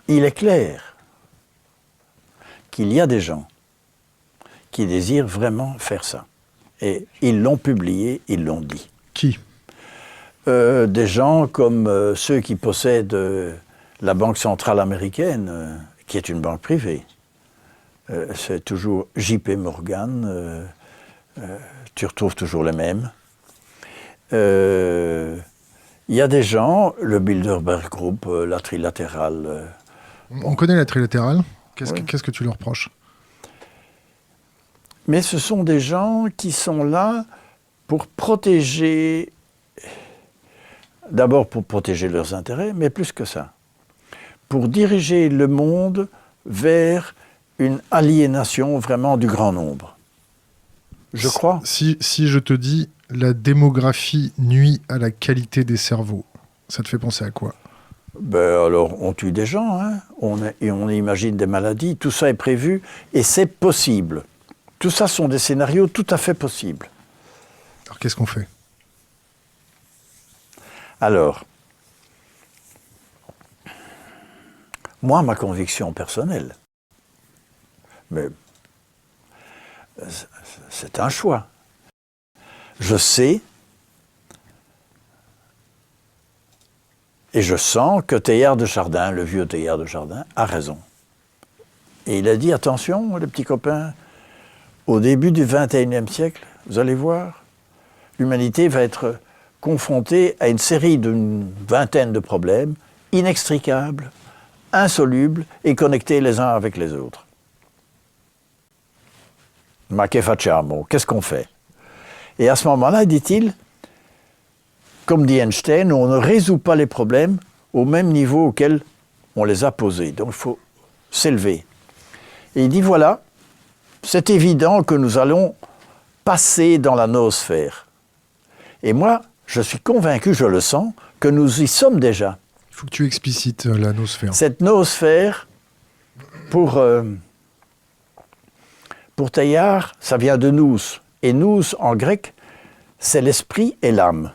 il est clair qu'il y a des gens qui désirent vraiment faire ça. Et ils l'ont publié, ils l'ont dit. Qui? Des gens comme ceux qui possèdent la Banque centrale américaine, qui est une banque privée. C'est toujours JP Morgan, tu retrouves toujours les mêmes. Il y a des gens, le Bilderberg Group, la trilatérale. On connaît la trilatérale. Qu'est-ce Oui. que tu leur reproches? Mais ce sont des gens qui sont là pour protéger, d'abord pour protéger leurs intérêts, mais plus que ça, pour diriger le monde vers une aliénation vraiment du grand nombre. Je crois. Si je te dis la démographie nuit à la qualité des cerveaux, ça te fait penser à quoi? Ben alors, on tue des gens, hein, et on imagine des maladies, tout ça est prévu, et c'est possible. Tout ça sont des scénarios tout à fait possibles. Alors qu'est-ce qu'on fait? Alors, moi, ma conviction personnelle, mais c'est un choix. Je sais et je sens que Teilhard de Chardin, le vieux Teilhard de Chardin, a raison. Et il a dit, attention, les petits copains, au début du XXIe siècle, vous allez voir, l'humanité va être confrontée à une série d'une vingtaine de problèmes inextricables, insolubles et connectés les uns avec les autres. Ma che facciamo? Qu'est-ce qu'on fait? Et à ce moment-là, dit-il, comme dit Einstein, on ne résout pas les problèmes au même niveau auquel on les a posés. Donc il faut s'élever. Et il dit, voilà, c'est évident que nous allons passer dans la noosphère. Et moi, je suis convaincu, je le sens, que nous y sommes déjà. Il faut que tu explicites la noosphère. Cette noosphère, pour Teilhard, ça vient de nous. Et nous, en grec, c'est l'esprit et l'âme.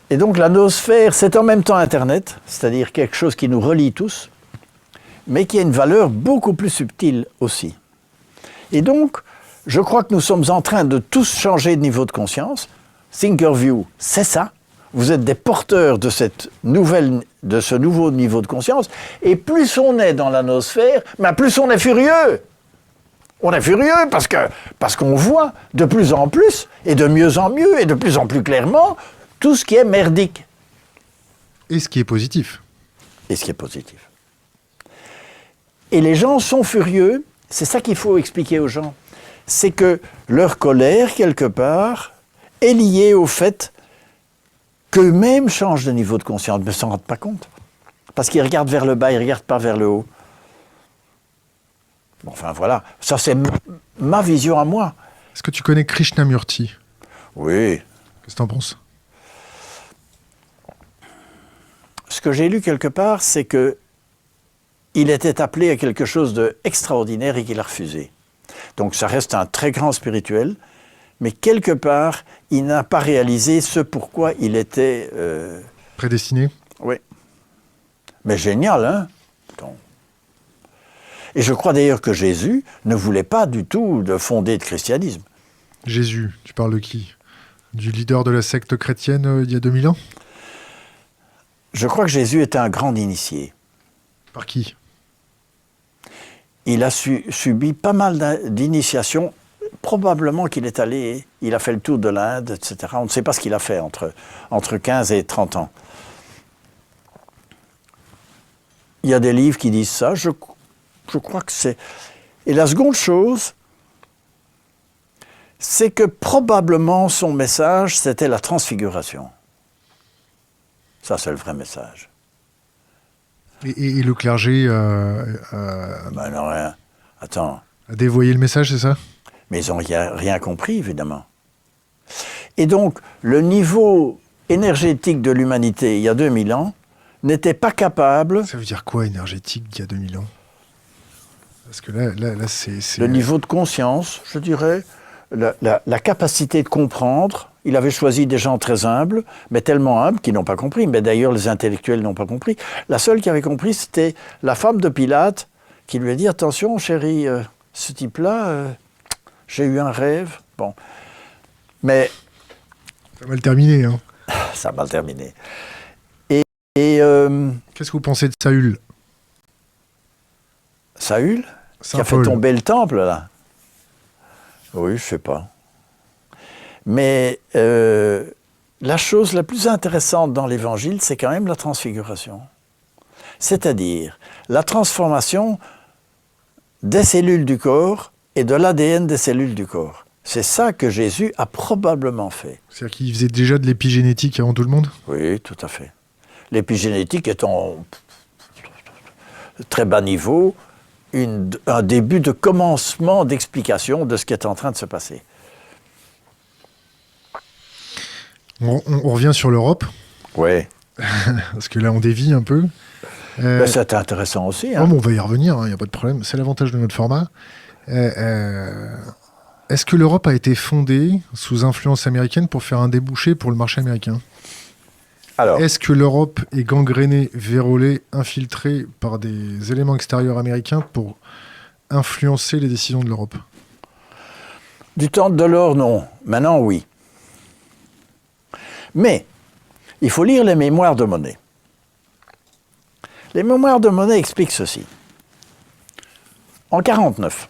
Et donc la noosphère, c'est en même temps Internet, c'est-à-dire quelque chose qui nous relie tous, mais qui a une valeur beaucoup plus subtile aussi. Et donc, je crois que nous sommes en train de tous changer de niveau de conscience. Thinkerview, c'est ça. Vous êtes des porteurs de ce nouveau niveau de conscience. Et plus on est dans la noosphère, plus on est furieux. On est furieux parce qu'on voit de plus en plus, et de mieux en mieux, et de plus en plus clairement, tout ce qui est merdique. Et ce qui est positif. Et ce qui est positif. Et les gens sont furieux, c'est ça qu'il faut expliquer aux gens. C'est que leur colère, quelque part, est liée au fait qu'eux-mêmes changent de niveau de conscience, mais ne s'en rendent pas compte. Parce qu'ils regardent vers le bas, ils ne regardent pas vers le haut. Bon, enfin voilà, ça c'est ma vision à moi. Est-ce que tu connais Krishnamurti? Oui. Qu'est-ce que tu en penses? Ce que j'ai lu quelque part, c'est que il était appelé à quelque chose d'extraordinaire et qu'il a refusé. Donc ça reste un très grand spirituel, mais quelque part, il n'a pas réalisé ce pourquoi il était... Prédestiné? Oui. Mais génial, hein? Donc. Et je crois d'ailleurs que Jésus ne voulait pas du tout de fonder le christianisme. Jésus, tu parles de qui? Du leader de la secte chrétienne il y a 2000 ans? Je crois que Jésus était un grand initié. Par qui? Il a subi pas mal d'initiations. Probablement qu'il est allé, il a fait le tour de l'Inde, etc. On ne sait pas ce qu'il a fait entre 15 et 30 ans. Il y a des livres qui disent ça. Je crois que c'est... Et la seconde chose, c'est que probablement son message, c'était la transfiguration. Ça, c'est le vrai message. Et le clergé Ben non, rien. Attends. a dévoyé le message, c'est ça? Mais ils n'ont rien compris, évidemment. Et donc, le niveau énergétique de l'humanité, il y a 2000 ans, n'était pas capable... Ça veut dire quoi, énergétique, il y a 2000 ans? Parce que là c'est... Le niveau de conscience, je dirais, la capacité de comprendre. Il avait choisi des gens très humbles, mais tellement humbles qu'ils n'ont pas compris. Mais d'ailleurs, les intellectuels n'ont pas compris. La seule qui avait compris, c'était la femme de Pilate, qui lui a dit « Attention, chérie, ce type-là, j'ai eu un rêve. » Bon. Mais... Ça va mal terminer, hein. Ça a mal terminé. Qu'est-ce que vous pensez de Saül? Saül, qui a fait Saint-Paul. tomber le temple, là. Oui, je sais pas. Mais la chose la plus intéressante dans l'Évangile, c'est quand même la transfiguration. C'est-à-dire la transformation des cellules du corps et de l'ADN des cellules du corps. C'est ça que Jésus a probablement fait. C'est-à-dire qu'il faisait déjà de l'épigénétique avant tout le monde? Oui, tout à fait. L'épigénétique étant très bas niveau, un début de commencement d'explication de ce qui est en train de se passer. On revient sur l'Europe, Oui. parce que là on dévie un peu. C'est intéressant aussi. Hein. Non, mais on va y revenir, il n'y a pas de problème. C'est l'avantage de notre format. Est-ce que l'Europe a été fondée sous influence américaine pour faire un débouché pour le marché américain? Alors, Est-ce que l'Europe est gangrénée, vérolée, infiltrée par des éléments extérieurs américains pour influencer les décisions de l'Europe? du temps de Delors, non. Maintenant, oui. Mais, il faut lire les mémoires de Monnet. Les mémoires de Monnet expliquent ceci. En 1949,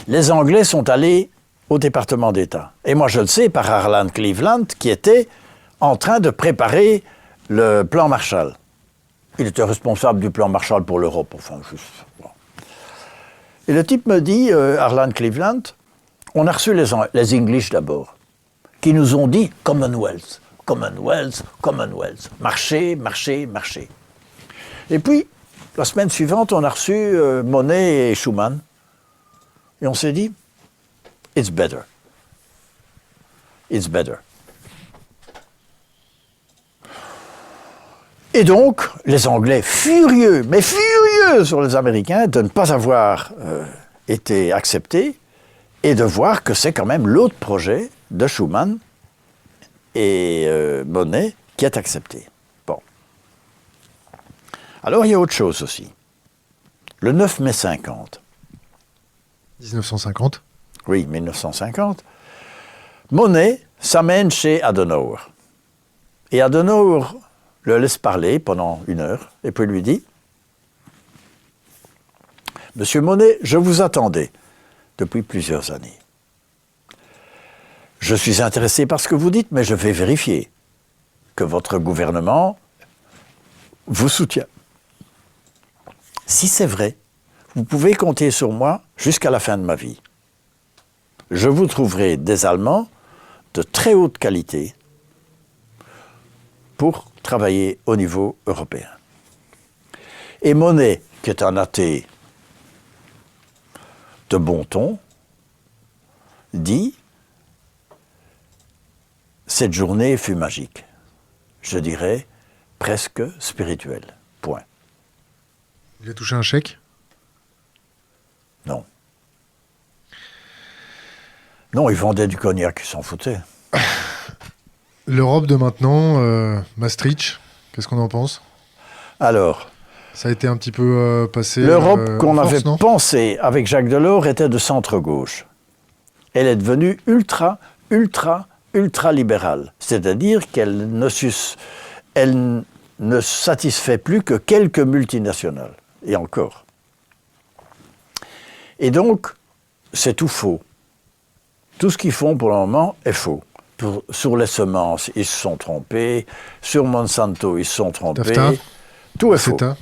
les Anglais sont allés au département d'État. Et moi, je le sais par Harlan Cleveland, qui était en train de préparer le plan Marshall. Il était responsable du plan Marshall pour l'Europe. Enfin, juste. Bon. Et le type me dit, Harlan Cleveland, on a reçu les English d'abord, qui nous ont dit Commonwealth, Commonwealth, Commonwealth, marché, marché, marché. Et puis, la semaine suivante, on a reçu Monnet et Schuman, et on s'est dit, it's better. It's better. Et donc, les Anglais furieux, mais furieux sur les Américains de ne pas avoir été acceptés et de voir que c'est quand même l'autre projet de Schuman et Monnet qui est accepté. Bon. Alors, il y a autre chose aussi. Le 9 mai 50. 1950. Oui, 1950. Monnet s'amène chez Adenauer. Et Adenauer le laisse parler pendant 1 heure, et puis lui dit « Monsieur Monnet, je vous attendais depuis plusieurs années. Je suis intéressé par ce que vous dites, mais je vais vérifier que votre gouvernement vous soutient. Si c'est vrai, vous pouvez compter sur moi jusqu'à la fin de ma vie. Je vous trouverai des Allemands de très haute qualité pour travailler au niveau européen. » Et Monnet, qui est un athée de bon ton, dit « Cette journée fut magique, je dirais presque spirituelle. Point. » Il a touché un chèque? Non. Non, il vendait du cognac, il s'en foutait. L'Europe de maintenant, Maastricht, qu'est-ce qu'on en pense? Alors, Ça a été un petit peu passé. l'Europe qu'on en force, avait non? pensée avec Jacques Delors était de centre-gauche. Elle est devenue ultra libérale. C'est-à-dire qu'elle ne satisfait plus que quelques multinationales. Et encore. Et donc, c'est tout faux. Tout ce qu'ils font pour le moment est faux. Sur les semences, ils se sont trompés. Sur Monsanto, ils se sont trompés. TAFTA. Tout est faux. CETA.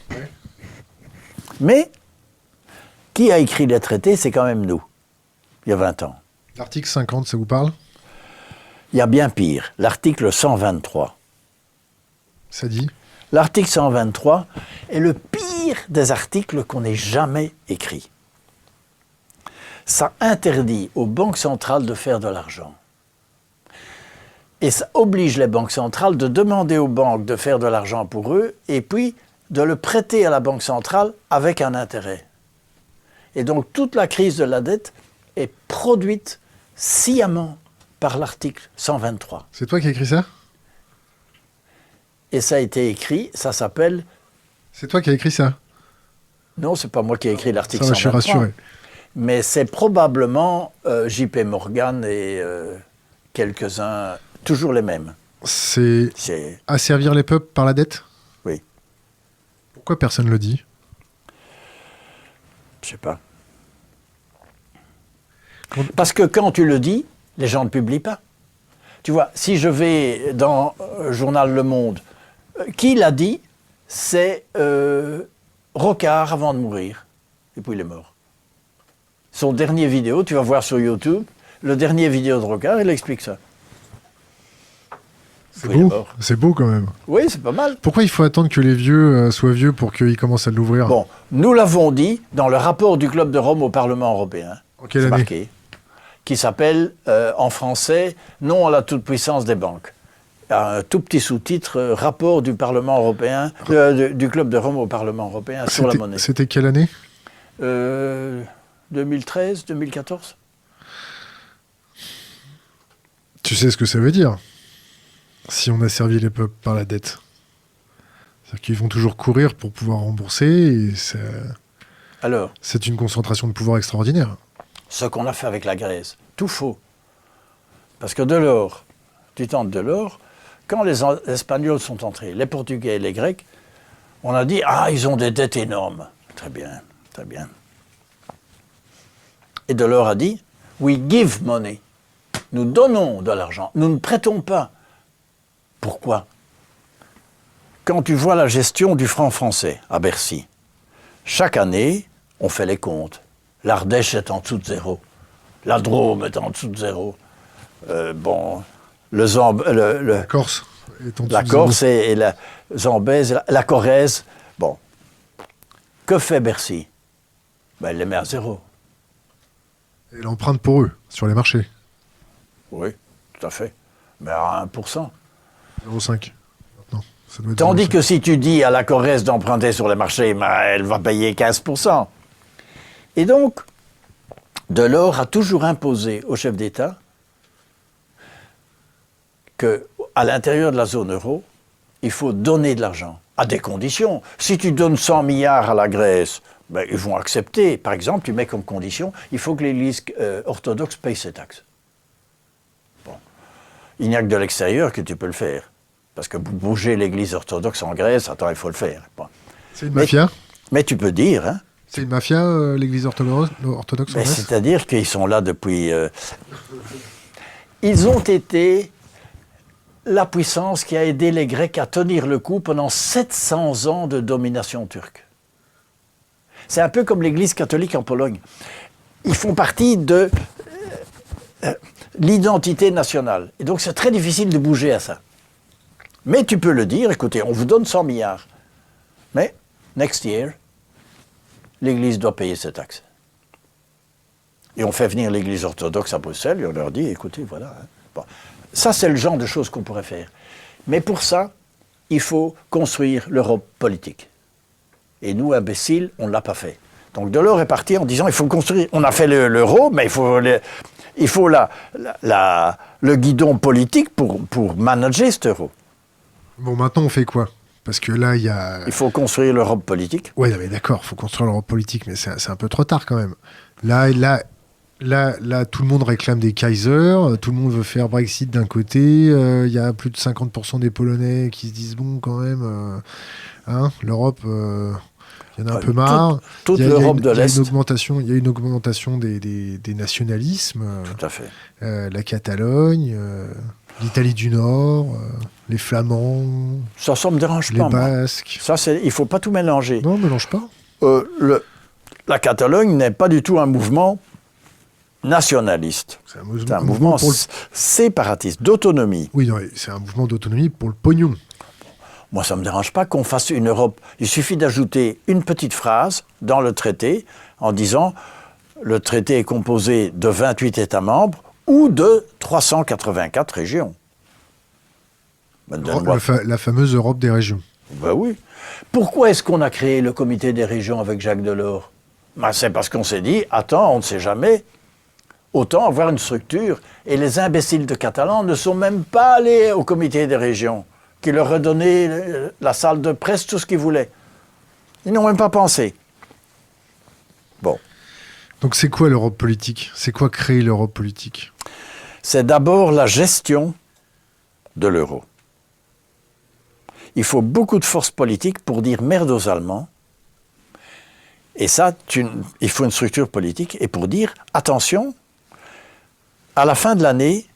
Mais, qui a écrit les traités, c'est quand même nous, il y a 20 ans. L'article 50, ça vous parle? Il y a bien pire, l'article 123. Ça dit? L'article 123 est le pire des articles qu'on ait jamais écrits. Ça interdit aux banques centrales de faire de l'argent. Et ça oblige les banques centrales de demander aux banques de faire de l'argent pour eux et puis de le prêter à la banque centrale avec un intérêt. Et donc toute la crise de la dette est produite sciemment par l'article 123. C'est toi qui as écrit ça? Et ça a été écrit, ça s'appelle... C'est toi qui as écrit ça? Non, c'est pas moi qui ai écrit l'article Ça va, je suis 123. rassuré. Mais c'est probablement J.P. Morgan et quelques-uns, toujours les mêmes. C'est C'est... asservir les peuples par la dette? Oui, Pourquoi personne ne le dit? je sais pas. Parce que quand tu le dis, les gens ne publient pas. Tu vois, si je vais dans le journal Le Monde, qui l'a dit? C'est Rocard avant de mourir. Et puis il est mort. Son dernier vidéo, tu vas voir sur YouTube, le dernier vidéo de Rocard, il explique ça. C'est Puis il est beau, mort. c'est beau quand même. Oui, c'est pas mal. Pourquoi il faut attendre que les vieux soient vieux pour qu'ils commencent à l'ouvrir? Bon, nous l'avons dit dans le rapport du Club de Rome au Parlement européen. En quelle C'est année? marqué, qui s'appelle en français « Non à la toute-puissance des banques ». Un tout petit sous-titre « Rapport du Parlement européen, du Club de Rome au Parlement européen sur la monnaie ». C'était quelle année? 2013, 2014. Tu sais ce que ça veut dire? Si on a servi les peuples par la dette. C'est-à-dire qu'ils vont toujours courir pour pouvoir rembourser, et Alors, c'est une concentration de pouvoir extraordinaire. ce qu'on a fait avec la Grèce, tout faux. Parce que Delors, du temps de Delors, quand les Espagnols sont entrés, les Portugais et les Grecs, on a dit « Ah, ils ont des dettes énormes ». Très bien, très bien. Et Delors a dit « We give money ». Nous donnons de l'argent, nous ne prêtons pas. Pourquoi? Quand tu vois la gestion du franc français à Bercy, chaque année, on fait les comptes. L'Ardèche est en dessous de zéro. La Drôme est en dessous de zéro. Bon, La Corse est en dessous la de zéro. Corse et la Zambèze, la Corrèze. Bon, que fait Bercy? Ben, elle les met à zéro. Et l'empreinte pour eux, sur les marchés. Oui, tout à fait. Mais à 1%. 0,5. Non, ça doit être Tandis 0,5. que si tu dis à la Corrèze d'emprunter sur les marchés, ben, elle va payer 15%. Et donc, Delors a toujours imposé au chef d'État qu'à l'intérieur de la zone euro, il faut donner de l'argent, à des conditions. Si tu donnes 100 milliards à la Grèce, ben, ils vont accepter. Par exemple, tu mets comme condition, il faut que l'Église orthodoxe paye ses taxes. Bon. Il n'y a que de l'extérieur que tu peux le faire. Parce que bouger l'Église orthodoxe en Grèce, attends, il faut le faire. Bon. C'est une mafia? Mais tu peux dire, hein. C'est une mafia, l'église orthodoxe en Grèce? C'est-à-dire qu'ils sont là depuis... Ils ont été la puissance qui a aidé les Grecs à tenir le coup pendant 700 ans de domination turque. C'est un peu comme l'Église catholique en Pologne. Ils font partie de l'identité nationale. Et donc c'est très difficile de bouger à ça. Mais tu peux le dire, écoutez, on vous donne 100 milliards. Mais, next year, l'Église doit payer ses taxes. Et on fait venir l'Église orthodoxe à Bruxelles et on leur dit, écoutez, voilà. Hein. Bon. Ça, c'est le genre de choses qu'on pourrait faire. Mais pour ça, il faut construire l'Europe politique. Et nous, imbéciles, on ne l'a pas fait. Donc Delors est parti en disant, il faut construire... On a fait l'euro, mais il faut le guidon politique pour manager cet euro. Bon, maintenant, on fait quoi? Parce que là, il y a... Il faut construire l'Europe politique. Ouais, non, mais d'accord, il faut construire l'Europe politique, mais c'est un peu trop tard quand même. Là, tout le monde réclame des Kaisers, tout le monde veut faire Brexit d'un côté, il y a plus de 50% des Polonais qui se disent, bon, quand même, l'Europe, il y en a un peu marre. Toute l'Europe de l'Est. Il y a une augmentation des nationalismes. Tout à fait. La Catalogne, l'Italie du Nord, les Flamands, Ça ne me dérange les pas, moi. Basques. Ça, il ne faut pas tout mélanger. Non, mélange pas. La Catalogne n'est pas du tout un mouvement nationaliste. C'est C'est un mouvement pour le... séparatiste, d'autonomie. Oui, non, c'est un mouvement d'autonomie pour le pognon. Moi, ça ne me dérange pas qu'on fasse une Europe. Il suffit d'ajouter une petite phrase dans le traité en disant le traité est composé de 28 États membres ou de 384 régions. Ben, donne-moi- La fameuse Europe des régions. Ben oui. Pourquoi est-ce qu'on a créé le comité des régions avec Jacques Delors? Ben, c'est parce qu'on s'est dit, attends, on ne sait jamais. autant avoir une structure. Et les imbéciles de Catalans ne sont même pas allés au comité des régions, qui leur a donné la salle de presse, tout ce qu'ils voulaient. Ils n'ont même pas pensé. Bon. Donc c'est quoi l'Europe politique? C'est quoi créer l'Europe politique? C'est d'abord la gestion de l'euro. Il faut beaucoup de force politique pour dire merde aux Allemands. Et ça, il faut une structure politique. Et pour dire, attention, à la fin de l'année,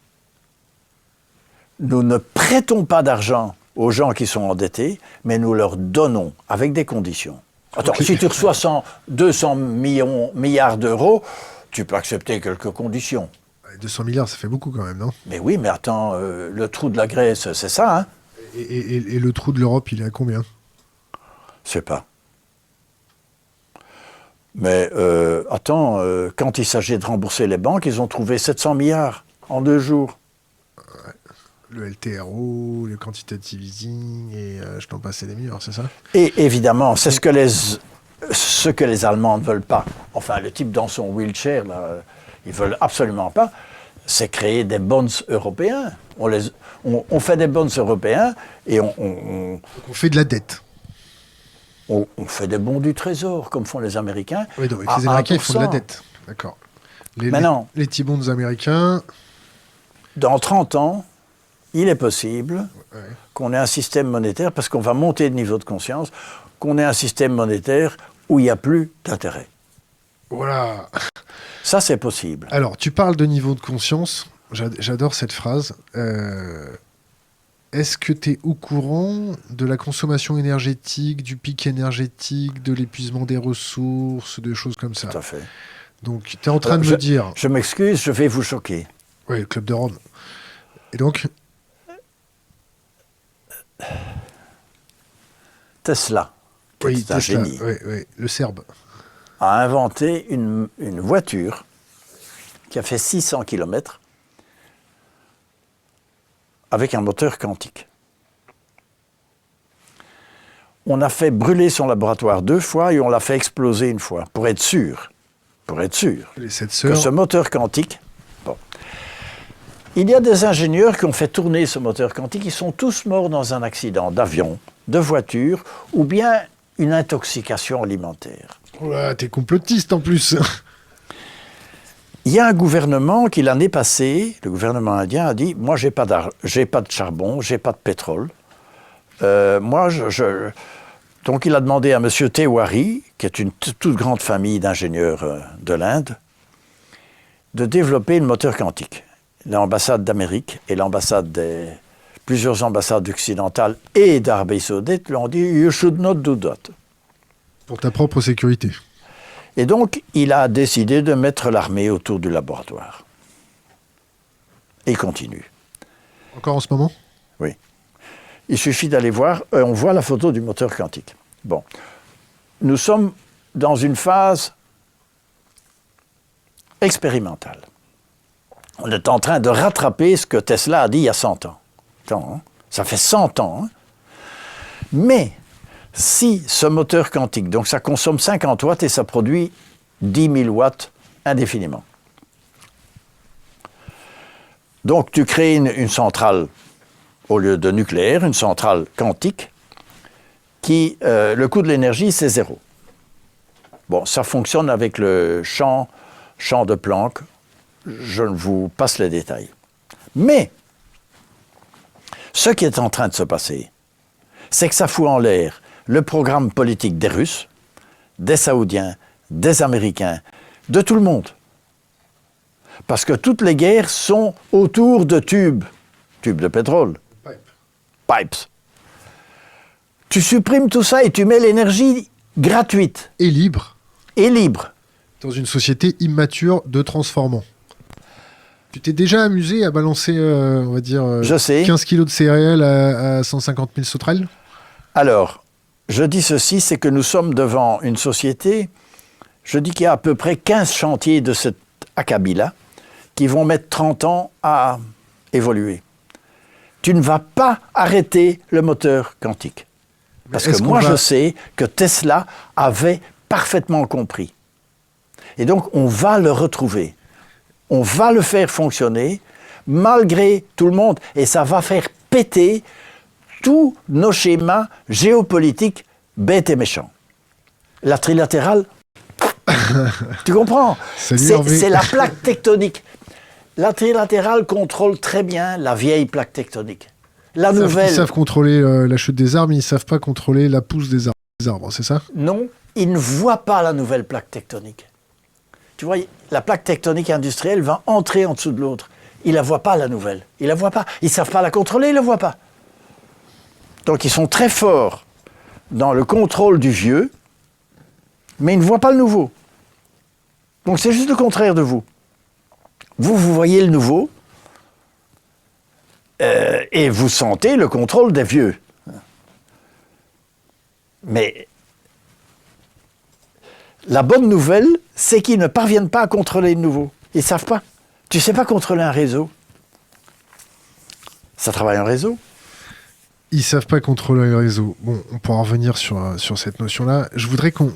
nous ne prêtons pas d'argent aux gens qui sont endettés, mais nous leur donnons avec des conditions. Attends, si tu reçois 200 milliards d'euros, tu peux accepter quelques conditions. 200 milliards, ça fait beaucoup quand même, non? Mais oui, mais attends, le trou de la Grèce, c'est ça, hein? Et le trou de l'Europe, il est à combien? Je sais pas. Mais attends, quand il s'agit de rembourser les banques, ils ont trouvé 700 milliards en 2 jours. Le LTRO, le quantitative easing, et je t'en passais des meilleurs, c'est ça? Et évidemment, c'est ce que les Allemands ne veulent pas. Enfin, le type dans son wheelchair, là, ils veulent absolument pas. C'est créer des bonds européens. On fait des bonds européens et on fait de la dette. On fait des bons du trésor, comme font les Américains. Oui, donc les Américains, ils font de la dette. D'accord. Les T-bonds américains... Dans 30 ans, il est possible qu'on ait un système monétaire, parce qu'on va monter de niveau de conscience, qu'on ait un système monétaire où il n'y a plus d'intérêt. Voilà. Ça, c'est possible. Alors, tu parles de niveau de conscience. J'adore cette phrase. Est-ce que tu es au courant de la consommation énergétique, du pic énergétique, de l'épuisement des ressources, de choses comme ça? Tout à fait. Donc, tu es en train de me dire... Je m'excuse, je vais vous choquer. Oui, le Club de Rome. Et donc Tesla, qui est un génie, le Serbe, a inventé une voiture qui a fait 600 km avec un moteur quantique. On a fait brûler son laboratoire 2 fois et on l'a fait exploser 1 fois, pour être sûr les 7 que sœurs... ce moteur quantique... Bon. Il y a des ingénieurs qui ont fait tourner ce moteur quantique, ils sont tous morts dans un accident d'avion, de voiture, ou bien une intoxication alimentaire. Ouais, t'es complotiste en plus. Il y a un gouvernement qui, l'année passée, le gouvernement indien a dit « Moi, j'ai pas de charbon, j'ai pas de pétrole. Donc, il a demandé à M. Tewari, qui est une toute grande famille d'ingénieurs de l'Inde, de développer le moteur quantique. L'ambassade d'Amérique et plusieurs ambassades occidentales et d'Arabie Saoudite lui ont dit « You should not do that ». Pour ta propre sécurité. Et donc, il a décidé de mettre l'armée autour du laboratoire. Et il continue. Encore en ce moment? Oui. Il suffit d'aller voir, on voit la photo du moteur quantique. Bon. Nous sommes dans une phase expérimentale. On est en train de rattraper ce que Tesla a dit il y a 100 ans. Attends, hein? Ça fait 100 ans. Hein? Mais si ce moteur quantique, donc ça consomme 50 watts et ça produit 10 000 watts indéfiniment. Donc tu crées une centrale, au lieu de nucléaire, une centrale quantique, qui, le coût de l'énergie, c'est 0. Bon, ça fonctionne avec le champ de Planck. Je vous passe les détails. Mais, ce qui est en train de se passer, c'est que ça fout en l'air le programme politique des Russes, des Saoudiens, des Américains, de tout le monde. Parce que toutes les guerres sont autour de tubes de pétrole, pipes. Tu supprimes tout ça et tu mets l'énergie gratuite. Et libre. Et libre. Dans une société immature de transformants. Tu t'es déjà amusé à balancer, on va dire, 15 kilos de céréales à 150 000 sauterelles? Alors, je dis ceci, c'est que nous sommes devant une société, je dis qu'il y a à peu près 15 chantiers de cet acabit-là qui vont mettre 30 ans à évoluer. Tu ne vas pas arrêter le moteur quantique. Parce que moi, je sais que Tesla avait parfaitement compris. Et donc, on va le retrouver. On va le faire fonctionner malgré tout le monde et ça va faire péter tous nos schémas géopolitiques bêtes et méchants. La trilatérale, tu comprends? C'est la plaque tectonique. La trilatérale contrôle très bien la vieille plaque tectonique. La nouvelle... Ils savent contrôler la chute des arbres, mais ils ne savent pas contrôler la pousse des arbres, c'est ça? Non, ils ne voient pas la nouvelle plaque tectonique. Tu vois, la plaque tectonique industrielle va entrer en dessous de l'autre. Ils ne la voient pas, la nouvelle. Ils ne la voient pas. Ils ne savent pas la contrôler, ils ne la voient pas. Donc ils sont très forts dans le contrôle du vieux, mais ils ne voient pas le nouveau. Donc c'est juste le contraire de vous. Vous voyez le nouveau, et vous sentez le contrôle des vieux. Mais la bonne nouvelle, c'est qu'ils ne parviennent pas à contrôler le nouveau. Ils ne savent pas. Tu ne sais pas contrôler un réseau. Ça travaille en réseau. Ils ne savent pas contrôler le réseau. Bon, on pourra revenir sur cette notion-là. Je voudrais qu'on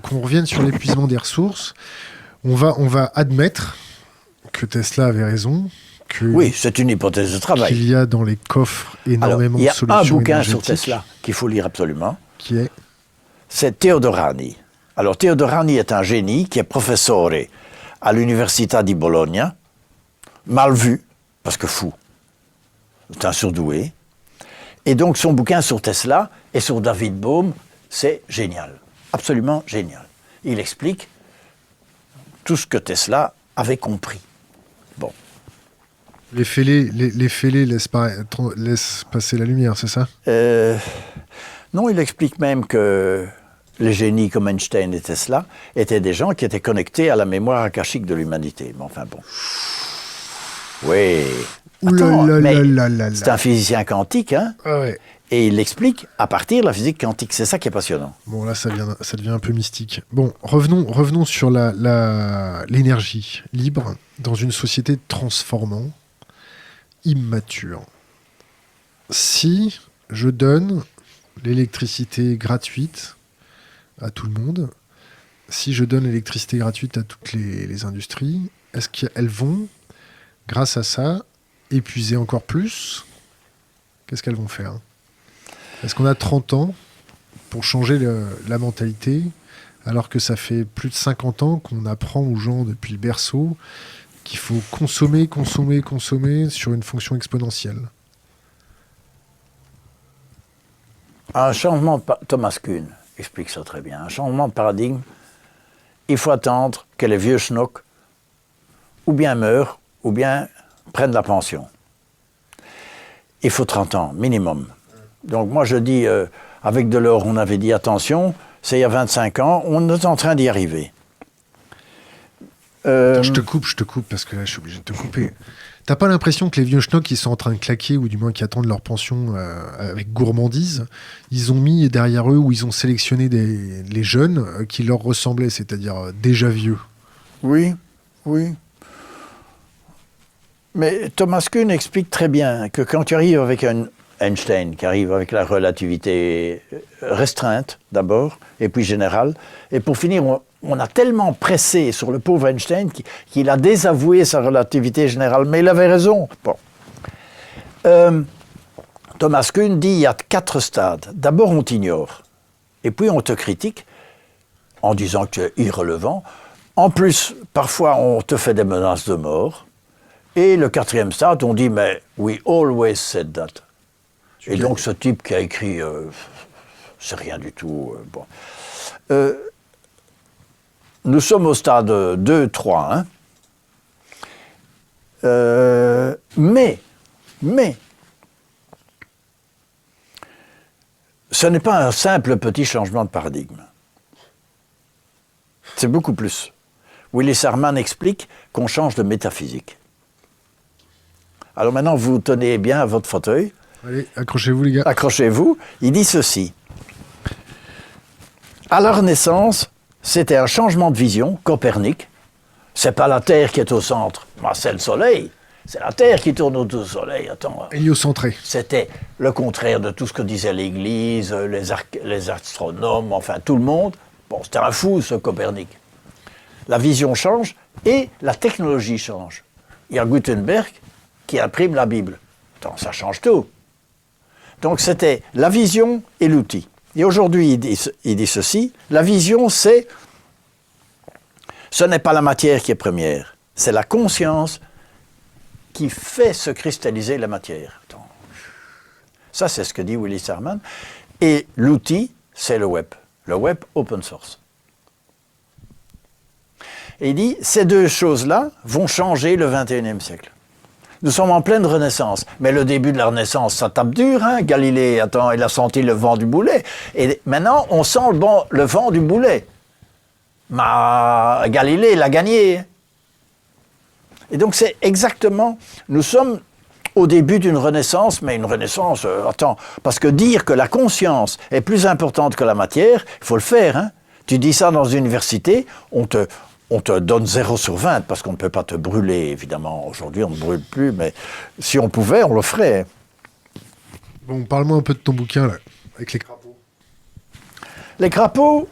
revienne sur l'épuisement des ressources. On va admettre que Tesla avait raison. Oui, c'est une hypothèse de travail. Qu'il y a dans les coffres énormément de solutions énergétiques. Il y a un bouquin énergétiques. sur Tesla qu'il faut lire absolument. Qui est? C'est Theodorani. Alors Theodorani est un génie qui est professeur à l'Università di Bologna, mal vu, parce que fou. C'est un surdoué. Et donc son bouquin sur Tesla et sur David Bohm, c'est génial, absolument génial. Il explique tout ce que Tesla avait compris. Bon. Les fêlés laissent passer la lumière, c'est ça? Non, il explique même que les génies comme Einstein et Tesla étaient des gens qui étaient connectés à la mémoire akashique de l'humanité. Mais enfin bon. Oui. Attends, c'est un physicien quantique, hein? Ah ouais. Et il l'explique à partir de la physique quantique. C'est ça qui est passionnant. Bon, là, ça devient un peu mystique. Bon, revenons sur l'énergie libre dans une société transformant, immature. Si je donne l'électricité gratuite à tout le monde, si je donne l'électricité gratuite à toutes les industries, est-ce qu'elles vont, grâce à ça, épuiser encore plus? Qu'est-ce qu'elles vont faire? Est-ce qu'on a 30 ans pour changer la mentalité, alors que ça fait plus de 50 ans qu'on apprend aux gens depuis le berceau qu'il faut consommer sur une fonction exponentielle? Un changement de Thomas Kuhn explique ça très bien. Un changement de paradigme, il faut attendre que les vieux schnocks ou bien meurent, ou bien prennent la pension. Il faut 30 ans, minimum. Donc moi je dis, avec Delors, on avait dit attention, c'est il y a 25 ans, on est en train d'y arriver. Je te coupe, parce que là je suis obligé de te couper. T'as pas l'impression que les vieux schnocks qui sont en train de claquer, ou du moins qui attendent leur pension avec gourmandise, ils ont mis derrière eux, ou ils ont sélectionné les jeunes qui leur ressemblaient, c'est-à-dire déjà vieux? Oui. Mais Thomas Kuhn explique très bien que quand tu arrives avec un Einstein, qui arrive avec la relativité restreinte d'abord, et puis générale, et pour finir, on a tellement pressé sur le pauvre Einstein qu'il a désavoué sa relativité générale, mais il avait raison. Bon. Thomas Kuhn dit qu'il y a 4 stades. D'abord, on t'ignore, et puis on te critique en disant que tu es irrelevant. En plus, parfois, on te fait des menaces de mort. Et le 4e stade, on dit, mais we always said that. Et donc, ce type qui a écrit, c'est rien du tout. Bon. Nous sommes au stade 2, 3. Hein. Mais, ce n'est pas un simple petit changement de paradigme. C'est beaucoup plus. Willis Harman explique qu'on change de métaphysique. Alors maintenant, vous tenez bien à votre fauteuil. Allez, accrochez-vous les gars. Accrochez-vous. Il dit ceci. À la Renaissance, c'était un changement de vision, Copernic. C'est pas la Terre qui est au centre, c'est le Soleil. C'est la Terre qui tourne autour du Soleil. Attends. Héliocentré. C'était le contraire de tout ce que disait l'Église, les astronomes, enfin tout le monde. Bon, c'était un fou ce Copernic. La vision change et la technologie change. Il y a Gutenberg qui imprime la Bible. Attends, ça change tout. Donc c'était la vision et l'outil. Et aujourd'hui, il dit ceci, la vision, ce n'est pas la matière qui est première, c'est la conscience qui fait se cristalliser la matière. Attends. Ça, c'est ce que dit Willis Harman. Et l'outil, c'est le web open source. Et il dit, ces deux choses-là vont changer le 21e siècle. Nous sommes en pleine Renaissance, mais le début de la Renaissance, ça tape dur, hein. Galilée, attends, il a senti le vent du boulet, et maintenant, on sent le vent du boulet. Mais Galilée, il a gagné. Et donc, c'est exactement, nous sommes au début d'une Renaissance, mais une Renaissance, parce que dire que la conscience est plus importante que la matière, il faut le faire, hein. Tu dis ça dans une université, on te donne 0 sur 20, parce qu'on ne peut pas te brûler, évidemment. Aujourd'hui, on ne brûle plus, mais si on pouvait, on le ferait. Bon, parle-moi un peu de ton bouquin, là, avec les crapauds. Les crapauds,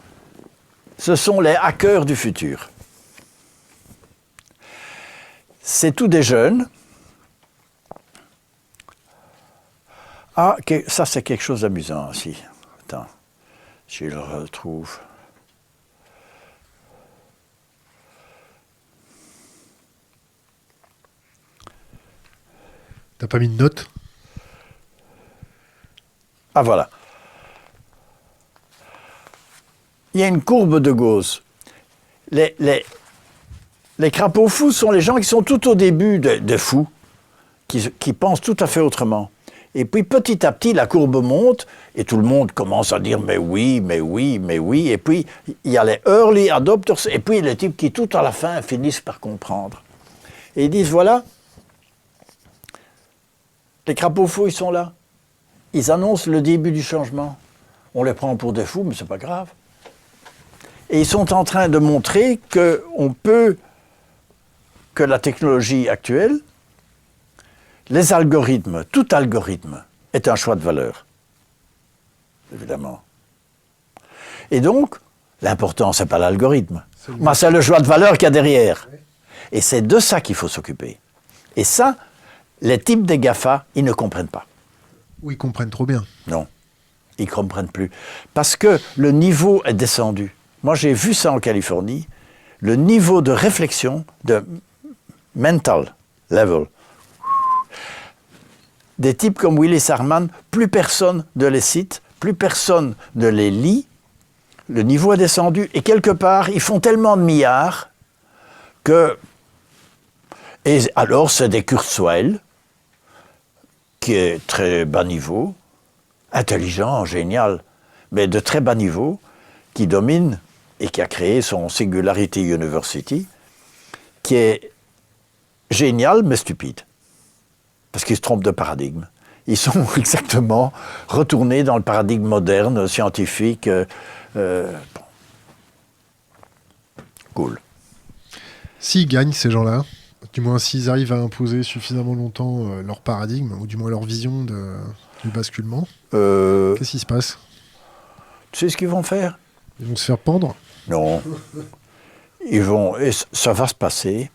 ce sont les hackers du futur. C'est tous des jeunes. Ah, ça, c'est quelque chose d'amusant aussi. Attends, je le retrouve. T'as pas mis de notes? Ah, voilà. Il y a une courbe de Gauss. Les crapauds fous sont les gens qui sont tout au début de fous, qui pensent tout à fait autrement. Et puis petit à petit, la courbe monte et tout le monde commence à dire « mais oui, mais oui, mais oui ». Et puis il y a les early adopters et puis les types qui tout à la fin finissent par comprendre. Et ils disent « voilà, les crapauds fous, ils sont là. Ils annoncent le début du changement. On les prend pour des fous, mais c'est pas grave. » Et ils sont en train de montrer que la technologie actuelle, les algorithmes, tout algorithme est un choix de valeur, évidemment. Et donc, l'important, c'est pas l'algorithme, mais c'est le choix de valeur qu'il y a derrière. Et c'est de ça qu'il faut s'occuper. Et ça, les types des GAFA, ils ne comprennent pas. Ou ils comprennent trop bien. Non, ils ne comprennent plus. Parce que le niveau est descendu. Moi, j'ai vu ça en Californie, le niveau de réflexion, de mental level, des types comme Willis Harman, plus personne ne les cite, plus personne ne les lit, le niveau est descendu, et quelque part, ils font tellement de milliards que... Et alors, c'est des Kurzweil, qui est très bas niveau, intelligent, génial, mais de très bas niveau, qui domine et qui a créé son Singularity University, qui est génial, mais stupide. Parce qu'ils se trompent de paradigme. Ils sont exactement retournés dans le paradigme moderne, scientifique. Bon. Cool. S'ils gagnent, ces gens-là, du moins s'ils arrivent à imposer suffisamment longtemps leur paradigme, ou du moins leur vision du basculement, qu'est-ce qui se passe? Tu sais ce qu'ils vont faire? Ils vont se faire pendre? Non. Et ça va se passer.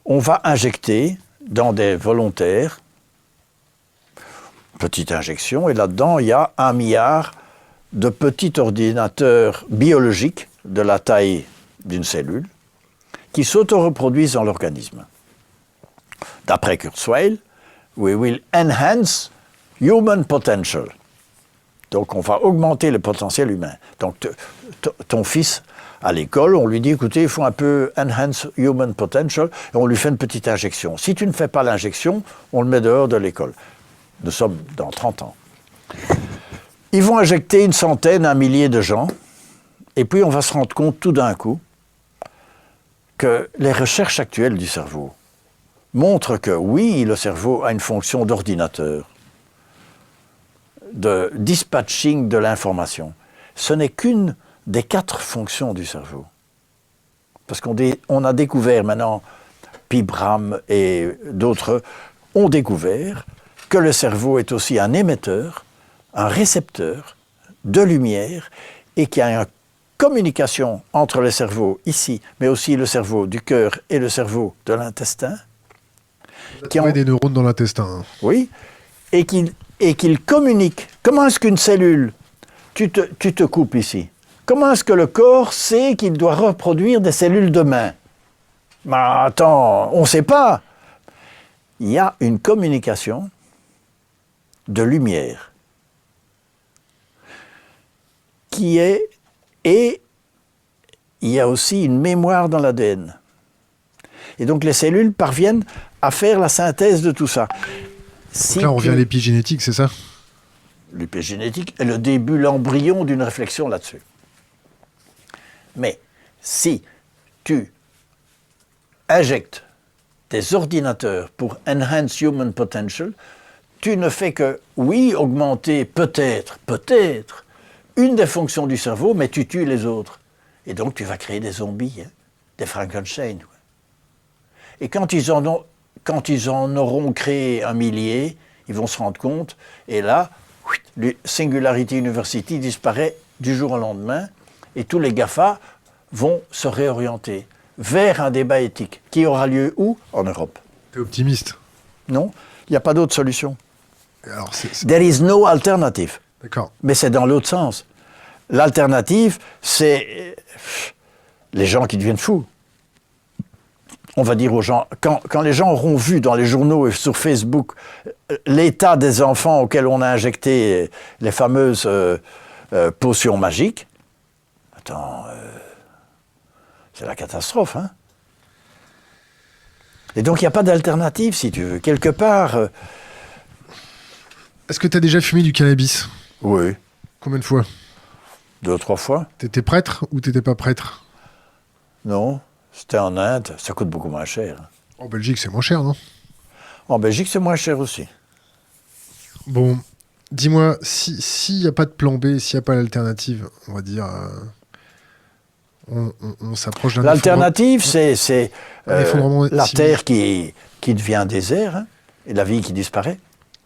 On va injecter dans des volontaires, petite injection, et là-dedans, il y a 1 milliard de petits ordinateurs biologiques de la taille d'une cellule qui s'auto-reproduisent dans l'organisme. D'après Kurzweil, we will enhance human potential. Donc on va augmenter le potentiel humain. Donc ton fils, à l'école, on lui dit, écoutez, il faut un peu enhance human potential, et on lui fait une petite injection. Si tu ne fais pas l'injection, on le met dehors de l'école. Nous sommes dans 30 ans. Ils vont injecter 100, 1 millier de gens, et puis on va se rendre compte tout d'un coup que les recherches actuelles du cerveau montrent que oui, le cerveau a une fonction d'ordinateur, de dispatching de l'information. Ce n'est qu'une des 4 fonctions du cerveau. Parce qu'on a découvert maintenant, Pibram et d'autres ont découvert que le cerveau est aussi un émetteur, un récepteur de lumière et qu'il y a un communication entre les cerveaux ici, mais aussi le cerveau du cœur et le cerveau de l'intestin. Qui ont des neurones dans l'intestin. Oui, et qu'ils communiquent. Comment est-ce qu'une cellule, tu te coupes ici, comment est-ce que le corps sait qu'il doit reproduire des cellules demain? Mais attends, on ne sait pas. Il y a une communication de lumière qui est, et il y a aussi une mémoire dans l'ADN. Et donc les cellules parviennent à faire la synthèse de tout ça. Donc là, on revient à l'épigénétique, c'est ça? L'épigénétique est le début, l'embryon d'une réflexion là-dessus. Mais si tu injectes des ordinateurs pour Enhance Human Potential, tu ne fais que, oui, augmenter peut-être, une des fonctions du cerveau, mais tu tues les autres. Et donc tu vas créer des zombies, hein, des Frankenstein. Et quand ils en auront créé un millier, ils vont se rendre compte, et là, Singularity University disparaît du jour au lendemain, et tous les GAFA vont se réorienter vers un débat éthique qui aura lieu où? En Europe. T'es optimiste? Non, il n'y a pas d'autre solution. Alors, There is no alternative. D'accord. Mais c'est dans l'autre sens. L'alternative, c'est les gens qui deviennent fous. On va dire aux gens, quand les gens auront vu dans les journaux et sur Facebook l'état des enfants auxquels on a injecté les fameuses potions magiques, attends, c'est la catastrophe, hein. Et donc il n'y a pas d'alternative, si tu veux. Quelque part... Est-ce que tu as déjà fumé du cannabis? Oui. Combien de fois? 2 ou 3 fois. T'étais prêtre ou t'étais pas prêtre? Non, c'était en Inde, ça coûte beaucoup moins cher. En Belgique, c'est moins cher, non? En Belgique, c'est moins cher aussi. Bon, dis-moi, s'il n'y a pas de plan B, s'il n'y a pas d'alternative, on va dire, on s'approche d'un l'alternative, c'est effondrement la Terre qui devient désert, hein, et la vie qui disparaît.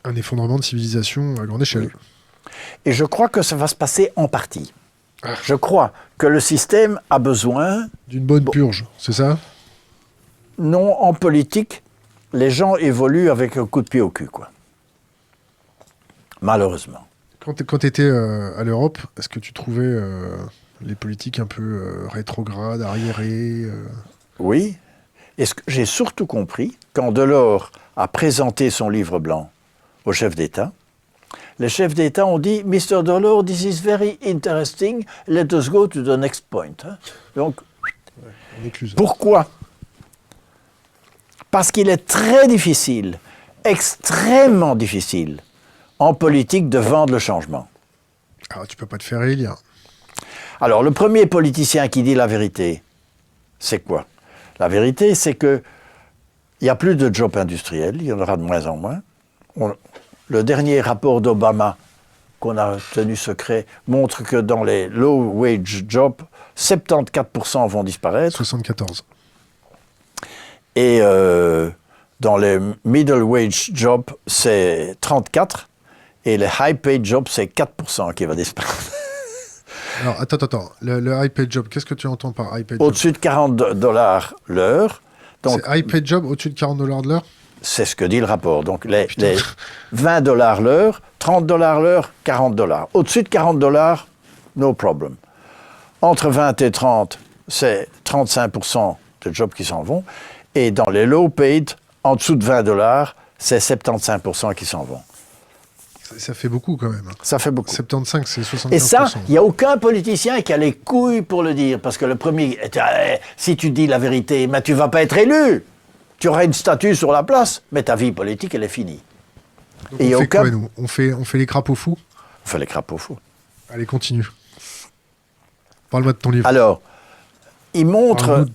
un effondrement de civilisation à grande échelle. Oui. Et je crois que ça va se passer en partie. Je crois que le système a besoin... D'une bonne purge, c'est ça? Non, en politique, les gens évoluent avec un coup de pied au cul, quoi. Malheureusement. Quand tu étais à l'Europe, est-ce que tu trouvais les politiques un peu rétrogrades, arriérées Oui. Et ce que j'ai surtout compris, quand Delors a présenté son livre blanc aux chefs d'État, les chefs d'État ont dit « Mr. Delors, this is very interesting, let us go to the next point. » Donc, pourquoi? Parce qu'il est très difficile, extrêmement difficile, en politique de vendre le changement. Alors tu peux pas te faire réélire. Alors le premier politicien qui dit la vérité, c'est quoi? La vérité, c'est qu'il n'y a plus de jobs industriels, il y en aura de moins en moins. Le dernier rapport d'Obama, qu'on a tenu secret, montre que dans les low-wage jobs, 74% vont disparaître. 74. Et dans les middle-wage jobs, c'est 34%. Et les high-paid jobs, c'est 4% qui va disparaître. Alors, attends. Le high-paid job, qu'est-ce que tu entends par high-paid job? Au-dessus de $40 l'heure. C'est high-paid job au-dessus de $40 de l'heure? C'est ce que dit le rapport. Donc les $20 l'heure, $30 l'heure, $40. Au-dessus de $40, no problem. Entre 20 et 30, c'est 35% de jobs qui s'en vont. Et dans les low paid, en dessous de $20, c'est 75% qui s'en vont. Ça fait beaucoup quand même. Ça fait beaucoup. 75, c'est 75%. Et ça, il n'y a aucun politicien qui a les couilles pour le dire. Parce que le premier, si tu dis la vérité, mais tu ne vas pas être élu. Tu auras une statue sur la place, mais ta vie politique, elle est finie. Donc on fait quoi, nous on fait les crapauds fous? On fait les crapauds fous. Allez, continue. Parle-moi de ton livre. Alors, il montre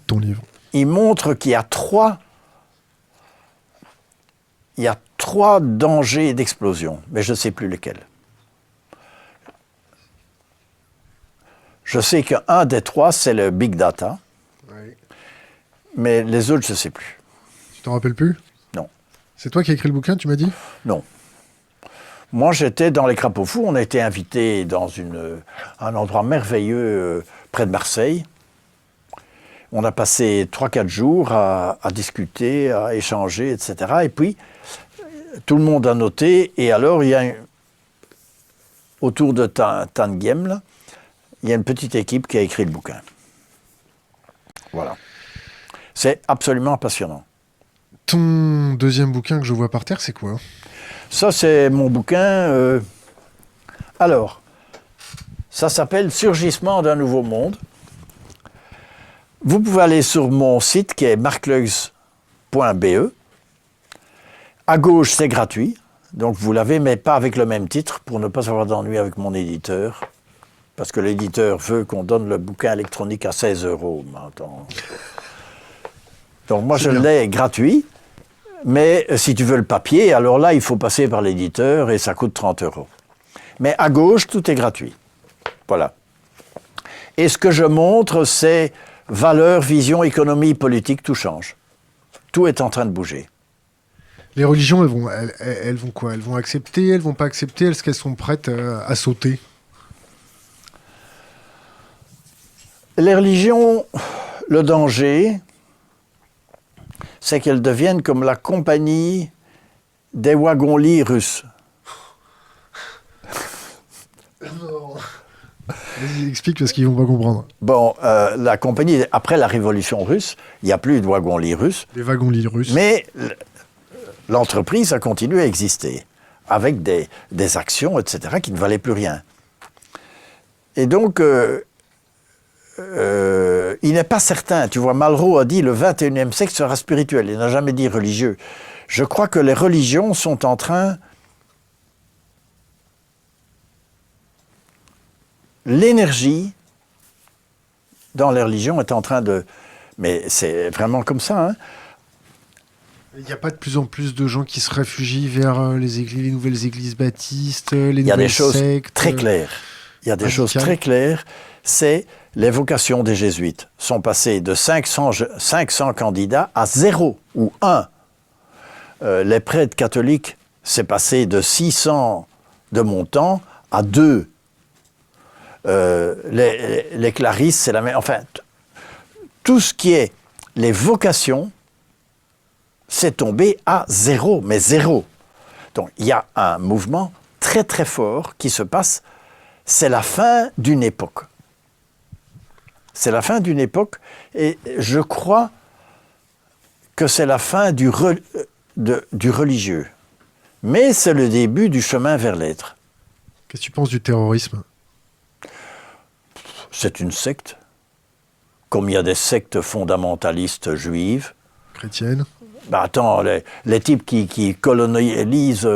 qu'il y a trois dangers d'explosion, mais je ne sais plus lesquels. Je sais qu'un des trois, c'est le big data, mais les autres, je ne sais plus. Tu t'en rappelles plus? Non. C'est toi qui as écrit le bouquin, tu m'as dit? Non. Moi, j'étais dans les Crapauds Fous. On a été invités dans un endroit merveilleux près de Marseille. On a passé 3-4 jours à discuter, à échanger, etc. Et puis, tout le monde a noté. Et alors, il y a autour de Tangiem, là, il y a une petite équipe qui a écrit le bouquin. Voilà. C'est absolument passionnant. Ton deuxième bouquin que je vois par terre, c'est quoi? Ça, c'est mon bouquin. Alors, ça s'appelle « Surgissement d'un nouveau monde ». Vous pouvez aller sur mon site qui est marcleugs.be. À gauche, c'est gratuit. Donc, vous l'avez, mais pas avec le même titre pour ne pas avoir d'ennui avec mon éditeur. Parce que l'éditeur veut qu'on donne le bouquin électronique à 16 €. Maintenant. Donc, moi, je l'ai gratuit. Mais si tu veux le papier, alors là, il faut passer par l'éditeur et ça coûte 30 €. Mais à gauche, tout est gratuit. Voilà. Et ce que je montre, c'est valeurs, vision, économie, politique, tout change. Tout est en train de bouger. Les religions, elles vont quoi? Elles vont accepter, elles vont pas accepter? Est-ce qu'elles sont prêtes à sauter? Les religions, le danger, c'est qu'elles deviennent comme la compagnie des wagons-lits russes. Vas-y, explique parce qu'ils vont pas comprendre. Bon, la compagnie, après la révolution russe, il n'y a plus de wagons-lits russes. Les wagons-lits russes. Mais l'entreprise a continué à exister, avec des actions, etc., qui ne valaient plus rien. Et donc, il n'est pas certain, tu vois, Malraux a dit le 21e siècle sera spirituel, il n'a jamais dit religieux. Je crois que les religions sont en train... L'énergie dans les religions est en train de... Mais c'est vraiment comme ça, hein. Il n'y a pas de plus en plus de gens qui se réfugient vers les nouvelles églises baptistes, les nouvelles sectes? Il y a des choses très claires. Il y a des choses très claires. C'est les vocations des jésuites sont passées de 500 candidats à 0 ou 1. Les prêtres catholiques, c'est passé de 600 de montant à 2. Les clarisses, c'est la même. Enfin, tout ce qui est les vocations, c'est tombé à 0, mais 0. Donc, il y a un mouvement très très fort qui se passe. C'est la fin d'une époque. C'est la fin d'une époque, et je crois que c'est la fin du religieux. Mais c'est le début du chemin vers l'être. Qu'est-ce que tu penses du terrorisme? C'est une secte. Comme il y a des sectes fondamentalistes juives. Chrétiennes? Ben attends, les types qui colonisent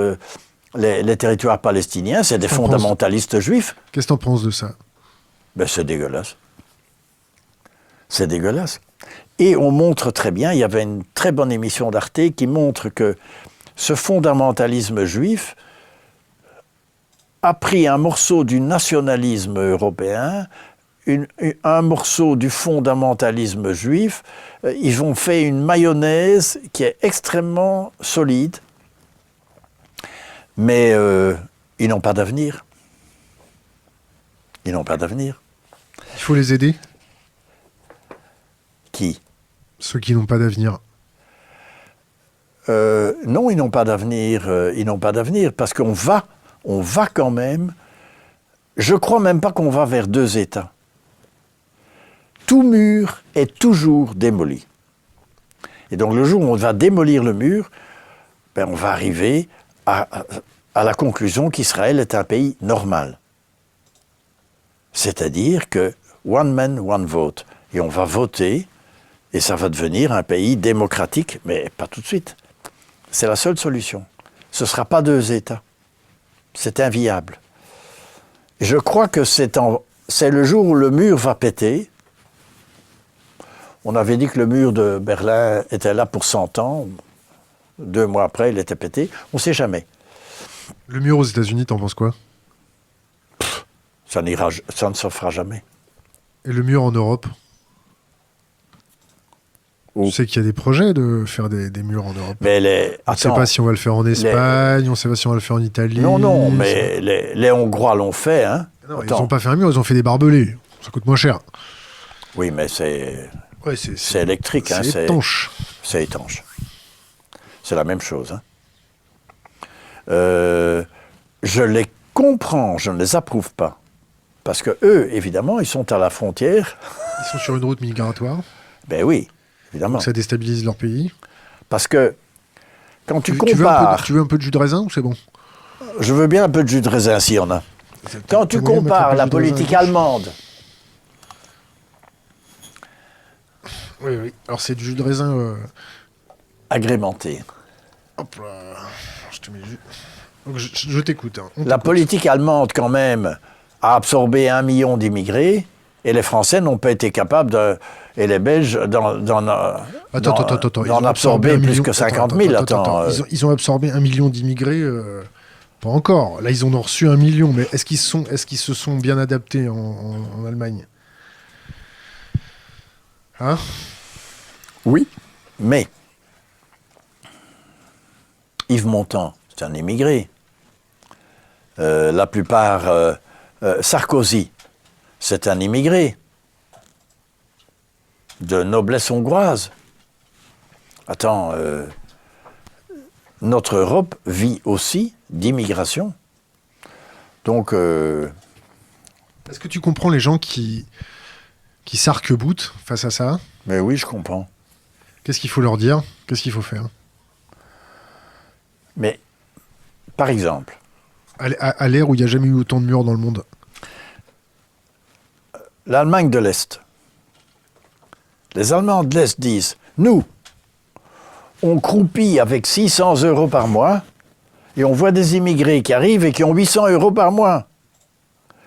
les territoires palestiniens, c'est des fondamentalistes juifs. Qu'est-ce que tu en penses de ça? Ben c'est dégueulasse. C'est dégueulasse. Et on montre très bien, il y avait une très bonne émission d'Arte qui montre que ce fondamentalisme juif a pris un morceau du nationalisme européen, un morceau du fondamentalisme juif, ils ont fait une mayonnaise qui est extrêmement solide, mais ils n'ont pas d'avenir. Ils n'ont pas d'avenir. Il faut les aider? Qui? Ceux qui n'ont pas d'avenir. Non, ils n'ont pas d'avenir. Ils n'ont pas d'avenir parce qu'on va quand même. Je crois même pas qu'on va vers 2 États. Tout mur est toujours démoli. Et donc le jour où on va démolir le mur, ben, on va arriver à la conclusion qu'Israël est un pays normal. C'est-à-dire que one man, one vote. Et on va voter, et ça va devenir un pays démocratique, mais pas tout de suite. C'est la seule solution. Ce ne sera pas 2 États. C'est inviable. Et je crois que c'est le jour où le mur va péter. On avait dit que le mur de Berlin était là pour 100 ans. 2 mois après, il était pété. On ne sait jamais. Le mur aux États-Unis, t'en penses quoi? Ça ne se fera jamais. Et le mur en Europe? Je sais qu'il y a des projets de faire des murs en Europe. Mais on ne sait pas si on va le faire en Espagne, on ne sait pas si on va le faire en Italie. Non, mais les Hongrois l'ont fait. Hein. Non, ils n'ont pas fait un mur, ils ont fait des barbelés. Ça coûte moins cher. Oui, mais c'est électrique. C'est étanche. C'est étanche. C'est la même chose. Hein. Je les comprends, je ne les approuve pas. Parce que eux, évidemment, ils sont à la frontière. Ils sont sur une route migratoire. Ben oui, évidemment. Donc ça déstabilise leur pays. Parce que quand tu compares... Tu veux un peu de jus de raisin ou c'est bon? Je veux bien un peu de jus de raisin s'il y en a. Quand tu compares la politique allemande... Oui. Alors c'est du jus de raisin... agrémenté. Hop là, je te mets le jus. Donc je t'écoute. Hein. La politique allemande, quand même, a absorbé 1 million d'immigrés, et les Français n'ont pas été capables et les Belges d'en absorber plus que 50 000. Ils ont absorbé 1 million d'immigrés, pas encore. Là, ils en ont reçu 1 million, mais est-ce qu'ils se sont bien adaptés en Allemagne? Hein? Oui, mais Yves Montand, c'est un immigré. La plupart... Sarkozy, c'est un immigré de noblesse hongroise. Attends, notre Europe vit aussi d'immigration. Donc... Est-ce que tu comprends les gens qui s'arc-boutent face à ça? Mais oui, je comprends. Qu'est-ce qu'il faut leur dire? Qu'est-ce qu'il faut faire? Mais, par exemple... À l'ère où il n'y a jamais eu autant de murs dans le monde. L'Allemagne de l'Est. Les Allemands de l'Est disent, nous, on croupit avec 600 € par mois et on voit des immigrés qui arrivent et qui ont 800 € par mois.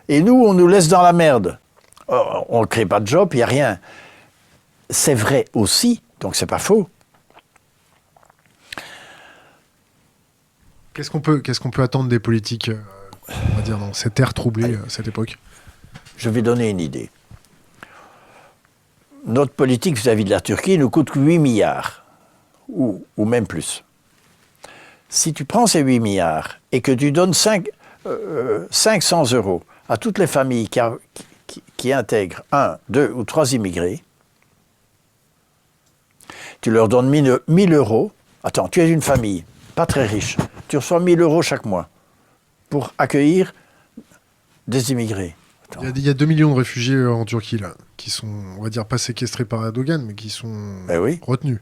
Et nous, on nous laisse dans la merde. On ne crée pas de job, il n'y a rien. C'est vrai aussi, donc c'est pas faux. Qu'est-ce qu'on peut attendre des politiques, on va dire, dans cette ère troublée, cette époque? Je vais donner une idée. Notre politique vis-à-vis de la Turquie nous coûte 8 milliards, ou même plus. Si tu prends ces 8 milliards et que tu donnes 500 € à toutes les familles qui intègrent 1, 2 ou 3 immigrés, tu leur donnes 1 000 €. Attends, tu es une famille, pas très riche. Tu reçois 1 000 € chaque mois pour accueillir des immigrés. Il y a 2 millions de réfugiés en Turquie, là, qui sont, on va dire, pas séquestrés par Erdogan, mais qui sont retenus.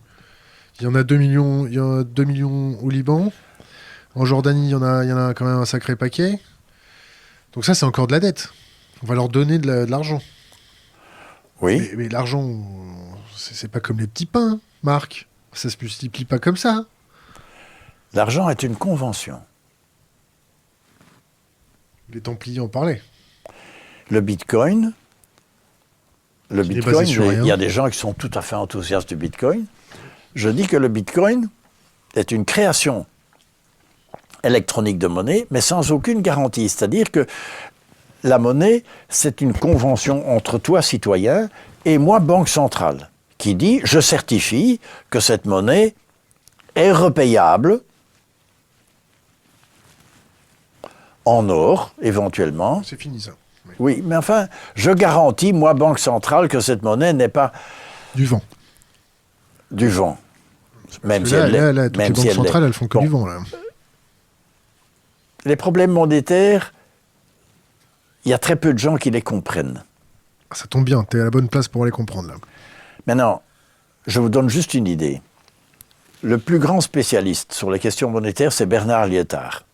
Il y en a 2 millions, au Liban. En Jordanie, il y en a quand même un sacré paquet. Donc ça, c'est encore de la dette. On va leur donner de l'argent. Oui. Mais l'argent, c'est pas comme les petits pains, Marc. Ça se multiplie pas comme ça. L'argent est une convention. Les Templiers en parlaient. Le Bitcoin, il y a des gens qui sont tout à fait enthousiastes du Bitcoin. Je dis que le Bitcoin est une création électronique de monnaie, mais sans aucune garantie. C'est-à-dire que la monnaie, c'est une convention entre toi, citoyen, et moi, banque centrale, qui dit « je certifie que cette monnaie est repayable en or, éventuellement. » C'est fini, ça. Oui, mais enfin, je garantis, moi, banque centrale, que cette monnaie n'est pas... Du vent. Du vent. Même si toutes les banques centrales, elles font que du vent, là. Les problèmes monétaires, il y a très peu de gens qui les comprennent. Ça tombe bien, tu es à la bonne place pour les comprendre, là. Maintenant, je vous donne juste une idée. Le plus grand spécialiste sur les questions monétaires, c'est Bernard Lietard,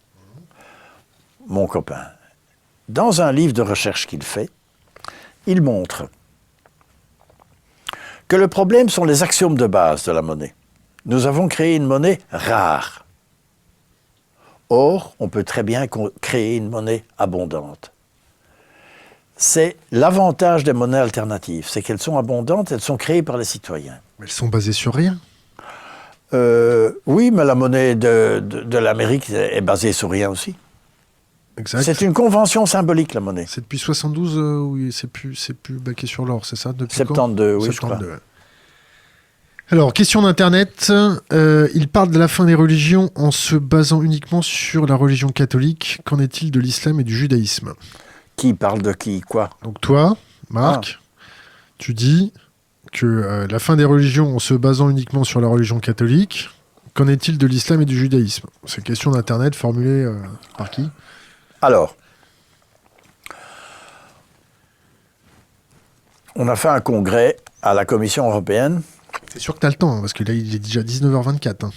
mon copain. Dans un livre de recherche qu'il fait, il montre que le problème sont les axiomes de base de la monnaie. Nous avons créé une monnaie rare. Or, on peut très bien créer une monnaie abondante. C'est l'avantage des monnaies alternatives, c'est qu'elles sont abondantes, elles sont créées par les citoyens. Mais elles sont basées sur rien. Oui, mais la monnaie de l'Amérique est basée sur rien aussi. Exact. C'est une convention symbolique, la monnaie. C'est depuis 72, oui, c'est plus baqué sur l'or, c'est ça? Depuis 72, quand? oui, 72. je crois. Alors, question d'Internet. Il parle de la fin des religions en se basant uniquement sur la religion catholique. Qu'en est-il de l'islam et du judaïsme? Qui parle de qui? Quoi? Donc toi, Marc, tu dis que la fin des religions en se basant uniquement sur la religion catholique. Qu'en est-il de l'islam et du judaïsme? C'est une question d'Internet formulée par qui? Alors, on a fait un congrès à la Commission européenne. C'est sûr que tu as le temps, hein, parce que là, il est déjà 19h24. Hein.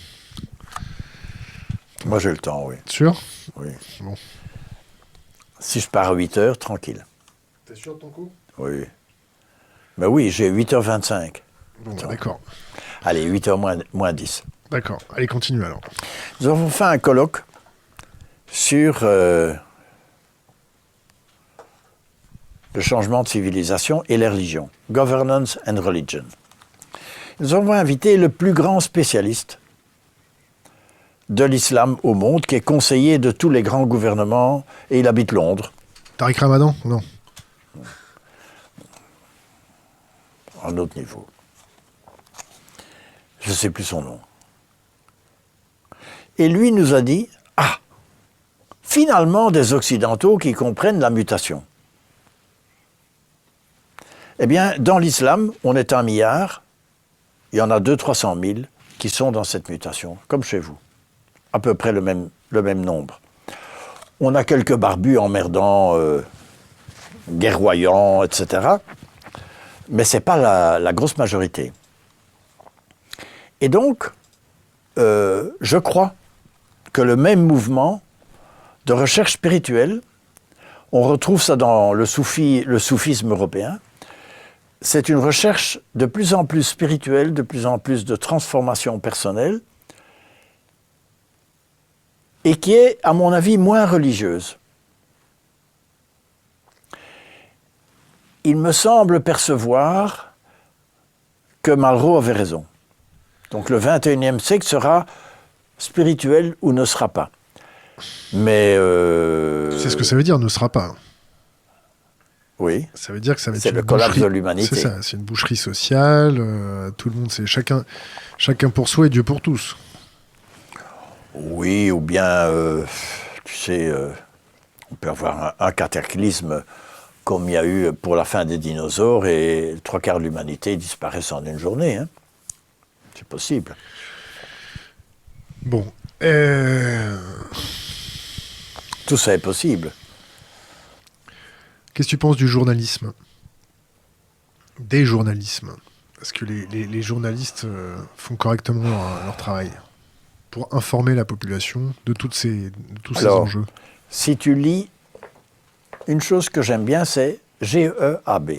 Moi, j'ai le temps, oui. Sûr? Oui. Bon. Si je pars à 8h, tranquille. T'es sûr de ton coup? Oui. Mais oui, j'ai 8h25. Bon, bah, d'accord. Allez, 8h moins 10. D'accord. Allez, continue alors. Nous avons fait un colloque sur le changement de civilisation et les religions. Governance and Religion. Nous avons invité le plus grand spécialiste de l'islam au monde, qui est conseiller de tous les grands gouvernements, et il habite Londres. Tariq Ramadan? Non. À un autre niveau. Je ne sais plus son nom. Et lui nous a dit, finalement des Occidentaux qui comprennent la mutation. Eh bien, dans l'islam, on est 1 milliard, il y en a 200 000 qui sont dans cette mutation, comme chez vous. À peu près le même nombre. On a quelques barbus emmerdants, guerroyants, etc. Mais ce n'est pas la grosse majorité. Et donc, je crois que le même mouvement de recherche spirituelle, on retrouve ça dans le soufisme européen, c'est une recherche de plus en plus spirituelle, de plus en plus de transformation personnelle, et qui est, à mon avis, moins religieuse. Il me semble percevoir que Malraux avait raison. Donc le 21e siècle sera spirituel ou ne sera pas. Mais... C'est ce que ça veut dire, ne sera pas. Oui. Ça veut dire que ça va être c'est le collapse boucherie. de l'humanité. C'est ça, c'est une boucherie sociale, tout le monde, c'est chacun pour soi et Dieu pour tous. Oui, ou bien, tu sais, on peut avoir un cataclysme comme il y a eu pour la fin des dinosaures et 3/4 de l'humanité disparaissent en une journée. Hein. C'est possible. Bon. Tout ça est possible. Qu'est-ce que tu penses du journalisme? Des journalismes? Est-ce que les journalistes font correctement leur travail pour informer la population de tous ces enjeux? Si tu lis, une chose que j'aime bien, c'est GEAB.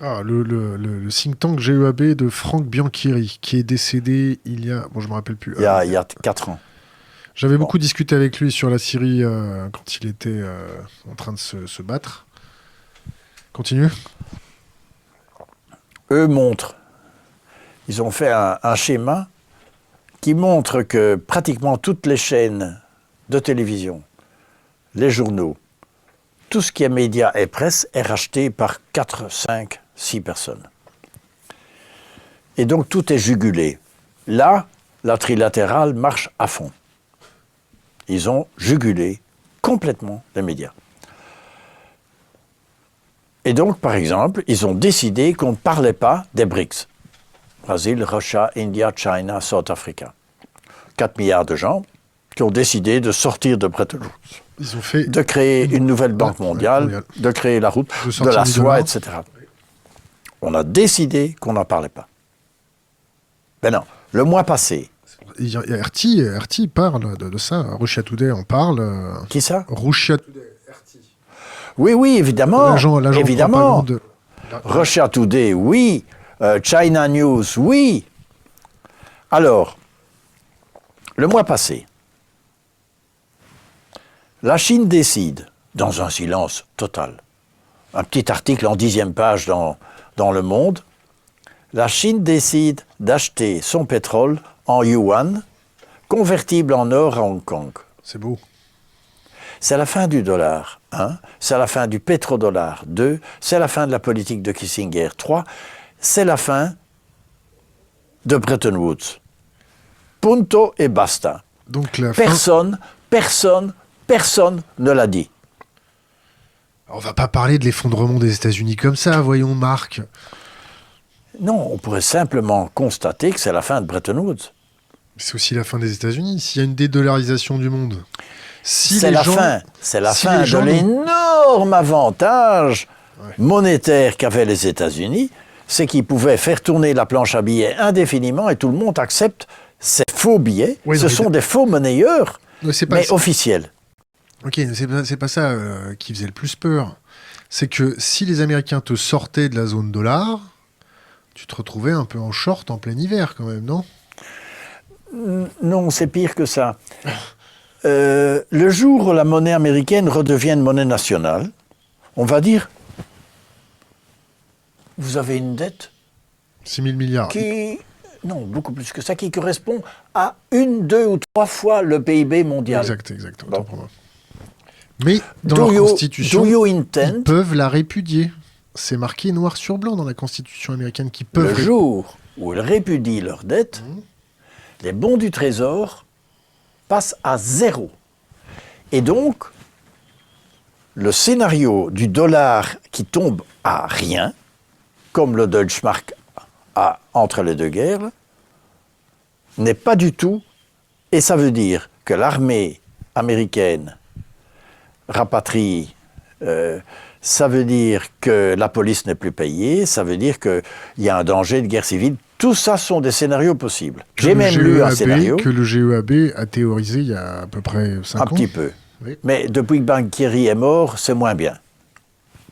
Ah, le think tank GEAB de Franck Bianchiri, qui est décédé il y a... Bon, je me rappelle plus. Il y a 4 ans. J'avais beaucoup discuté avec lui sur la Syrie quand il était en train de se battre. Continue. Eux montrent, ils ont fait un schéma qui montre que pratiquement toutes les chaînes de télévision, les journaux, tout ce qui est médias et presse est racheté par 4, 5, 6 personnes. Et donc tout est jugulé. Là, la trilatérale marche à fond. Ils ont jugulé complètement les médias. Et donc, par exemple, ils ont décidé qu'on ne parlait pas des BRICS. Brésil, Russia, India, China, South Africa. 4 milliards de gens qui ont décidé de sortir de Bretton Woods. Ils ont fait de créer une nouvelle banque mondiale, de créer la route, de la soie, etc. On a décidé qu'on n'en parlait pas. Ben non, le mois passé... Il y a RT parle de ça. Russia Today en parle. Qui ça? Russia Today, RT. Oui, évidemment. L'agent évidemment. De... Russia Today, oui. China News, oui. Alors, le mois passé, la Chine décide, dans un silence total, un petit article en 10e page dans Le Monde, la Chine décide d'acheter son pétrole en yuan, convertible en or à Hong Kong. C'est beau. C'est la fin du dollar, 1, c'est la fin du pétrodollar, 2, c'est la fin de la politique de Kissinger, 3, c'est la fin de Bretton Woods. Punto et basta. Donc la Personne ne l'a dit. On va pas parler de l'effondrement des États-Unis comme ça, voyons, Marc. Non, on pourrait simplement constater que c'est la fin de Bretton Woods. C'est aussi la fin des États-Unis. S'il y a une dédollarisation du monde, C'est la fin de l'énorme avantage monétaire qu'avaient les États-Unis, c'est qu'ils pouvaient faire tourner la planche à billets indéfiniment et tout le monde accepte ces faux billets. Oui, Ce sont des faux monnayeurs, mais officiels. Ok, c'est pas ça qui faisait le plus peur. C'est que si les Américains te sortaient de la zone dollar, tu te retrouvais un peu en short en plein hiver quand même, non? Non, c'est pire que ça. Le jour où la monnaie américaine redevient une monnaie nationale, on va dire, vous avez une dette 6 000 milliards. Non, beaucoup plus que ça, qui correspond à 1, 2 ou 3 fois le PIB mondial. Exact. Bon. Mais dans leur constitution, ils peuvent la répudier. C'est marqué noir sur blanc dans la constitution américaine qu'ils peuvent... Le jour où ils répudient leur dette, les bons du Trésor passent à 0. Et donc, le scénario du dollar qui tombe à rien, comme le Deutschmark entre les deux guerres, n'est pas du tout, et ça veut dire que l'armée américaine rapatrie, ça veut dire que la police n'est plus payée, ça veut dire qu'il y a un danger de guerre civile. Tout ça sont des scénarios possibles. J'ai même lu un scénario... Que le GEAB a théorisé il y a à peu près 5 ans. Un petit peu. Oui. Mais depuis que Banquieri est mort, c'est moins bien.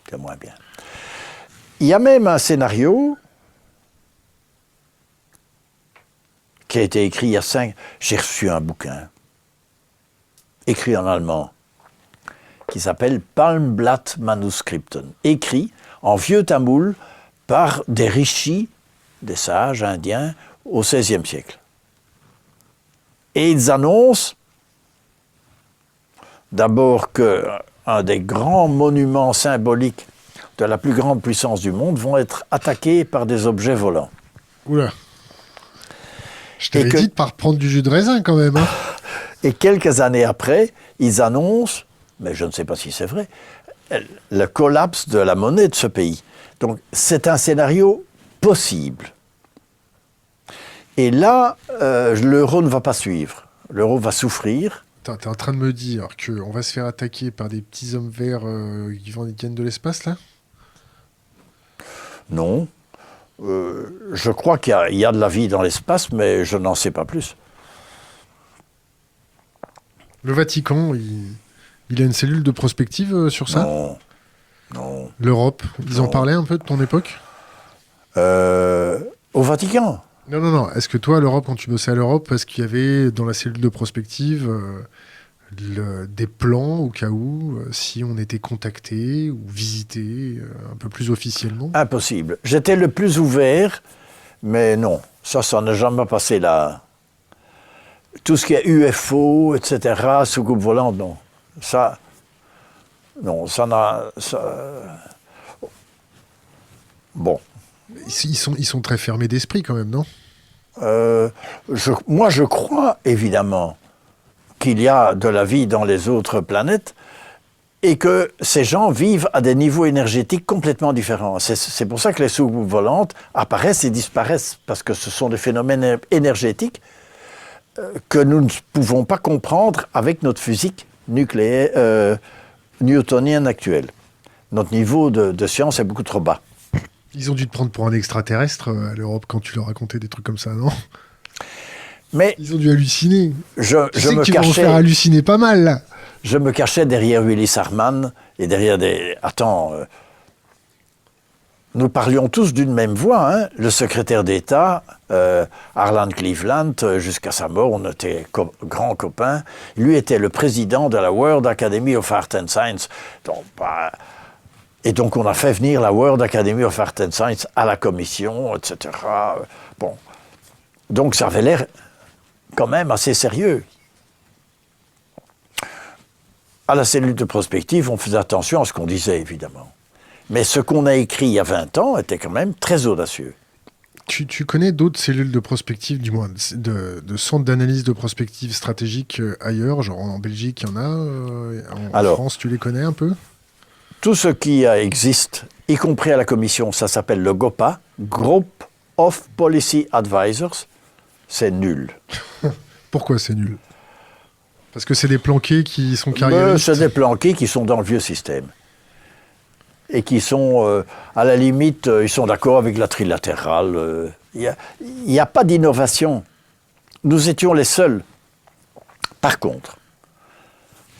C'est moins bien. Il y a même un scénario qui a été écrit il y a 5... J'ai reçu un bouquin, écrit en allemand, qui s'appelle Palmblatt Manuskripten, écrit en vieux tamoul par des rishis, des sages indiens, au XVIe siècle. Et ils annoncent d'abord qu'un des grands monuments symboliques de la plus grande puissance du monde vont être attaqués par des objets volants. Oula. Je t'avais dit de ne pas reprendre du jus de raisin quand même. Hein. Et quelques années après, ils annoncent, mais je ne sais pas si c'est vrai, le collapse de la monnaie de ce pays. Donc c'est un scénario possible. Et là, l'euro ne va pas suivre. L'euro va souffrir. T'es en train de me dire qu'on va se faire attaquer par des petits hommes verts qui viennent de l'espace, là? Non. Je crois qu'il y a de la vie dans l'espace, mais je n'en sais pas plus. Le Vatican, il a une cellule de prospective sur ça? Non. L'Europe, ils en parlaient un peu de ton époque? Au Vatican? Non. Est-ce que toi, l'Europe, quand tu bossais à l'Europe, est-ce qu'il y avait dans la cellule de prospective des plans au cas où, si on était contacté ou visité un peu plus officiellement? Impossible. J'étais le plus ouvert, mais non, ça n'a jamais passé là. Tout ce qui est UFO, etc., soucoupe volante, non. Ça n'a... Bon. Ils sont très fermés d'esprit quand même, non? Moi, je crois, évidemment, qu'il y a de la vie dans les autres planètes et que ces gens vivent à des niveaux énergétiques complètement différents. C'est pour ça que les soucoupes volantes apparaissent et disparaissent, parce que ce sont des phénomènes énergétiques que nous ne pouvons pas comprendre avec notre physique nucléaire, newtonienne actuelle. Notre niveau de science est beaucoup trop bas. Ils ont dû te prendre pour un extraterrestre à l'Europe quand tu leur racontais des trucs comme ça, non? Mais ils ont dû halluciner. Je me cachais. Vont faire halluciner pas mal, là. Je me cachais derrière Willis Harman et derrière des... Attends, nous parlions tous d'une même voix, hein. Le secrétaire d'État, Harlan Cleveland, jusqu'à sa mort, on était grands copains. Lui était le président de la World Academy of Art and Science. Donc, et donc on a fait venir la World Academy of Art and Science à la commission, etc. Bon. Donc ça avait l'air quand même assez sérieux. À la cellule de prospective, on faisait attention à ce qu'on disait, évidemment. Mais ce qu'on a écrit il y a 20 ans était quand même très audacieux. Tu connais d'autres cellules de prospective, du moins de centres d'analyse de prospective stratégique ailleurs, genre en Belgique, il y en a, en France, tu les connais un peu? Tout ce qui existe, y compris à la Commission, ça s'appelle le GOPA, Group of Policy Advisors, c'est nul. Pourquoi c'est nul? Parce que c'est des planqués qui sont carriéristes? C'est des planqués qui sont dans le vieux système. Et qui sont, à la limite, ils sont d'accord avec la trilatérale. Il n'y a pas d'innovation. Nous étions les seuls. Par contre,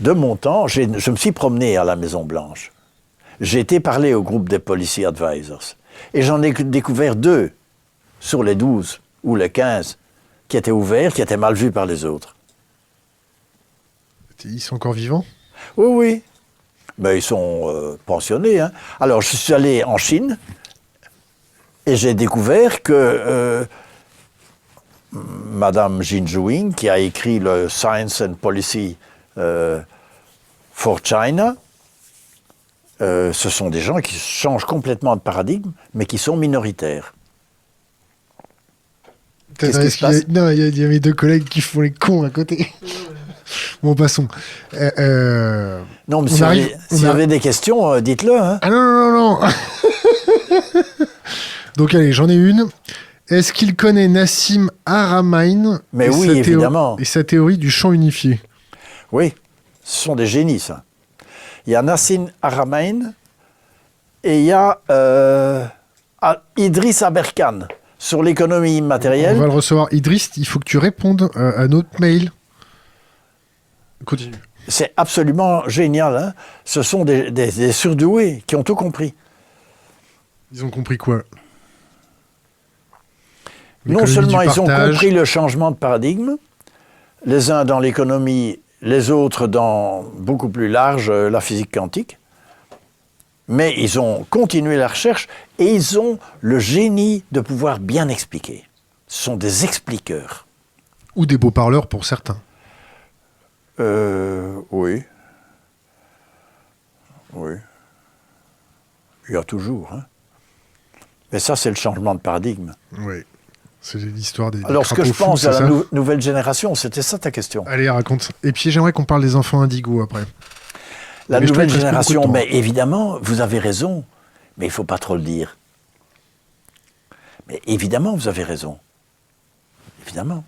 de mon temps, je me suis promené à la Maison-Blanche. J'ai été parler au groupe des Policy Advisors. Et j'en ai découvert 2 sur les 12 ou les 15 qui étaient ouverts, qui étaient mal vus par les autres. Ils sont encore vivants? Oui, oui. Mais ils sont pensionnés. Hein. Alors, je suis allé en Chine et j'ai découvert que Madame Jin Zhuing, qui a écrit le Science and Policy for China, ce sont des gens qui changent complètement de paradigme, mais qui sont minoritaires. Qu'est-ce qui se passe? Non, il y a mes 2 collègues qui font les cons à côté. Bon, passons. Non, mais si vous avez des questions, dites-le. Hein. Ah non. Donc, allez, j'en ai une. Est-ce qu'il connaît Nassim Haramein? Mais oui, évidemment. Et sa théorie du champ unifié? Oui, ce sont des génies, ça. Il y a Nassim Haramein et il y a Idriss Aberkan sur l'économie immatérielle. On va le recevoir. Idriss, il faut que tu répondes à notre mail. Continue. C'est absolument génial. Hein. Ce sont des surdoués qui ont tout compris. Ils ont compris quoi? Non seulement ils ont compris le changement de paradigme, les uns dans l'économie, les autres dans beaucoup plus large la physique quantique, mais ils ont continué la recherche et ils ont le génie de pouvoir bien expliquer. Ce sont des expliqueurs. Ou des beaux parleurs pour certains. Oui. Oui. Il y a toujours. Hein. Mais ça, c'est le changement de paradigme. Oui. C'est l'histoire des Alors, ce que je pense à la nouvelle génération, c'était ça ta question. Allez, raconte. Et puis, j'aimerais qu'on parle des enfants indigos après. La nouvelle génération, mais évidemment, vous avez raison, mais il ne faut pas trop le dire. Mais évidemment, vous avez raison. Évidemment.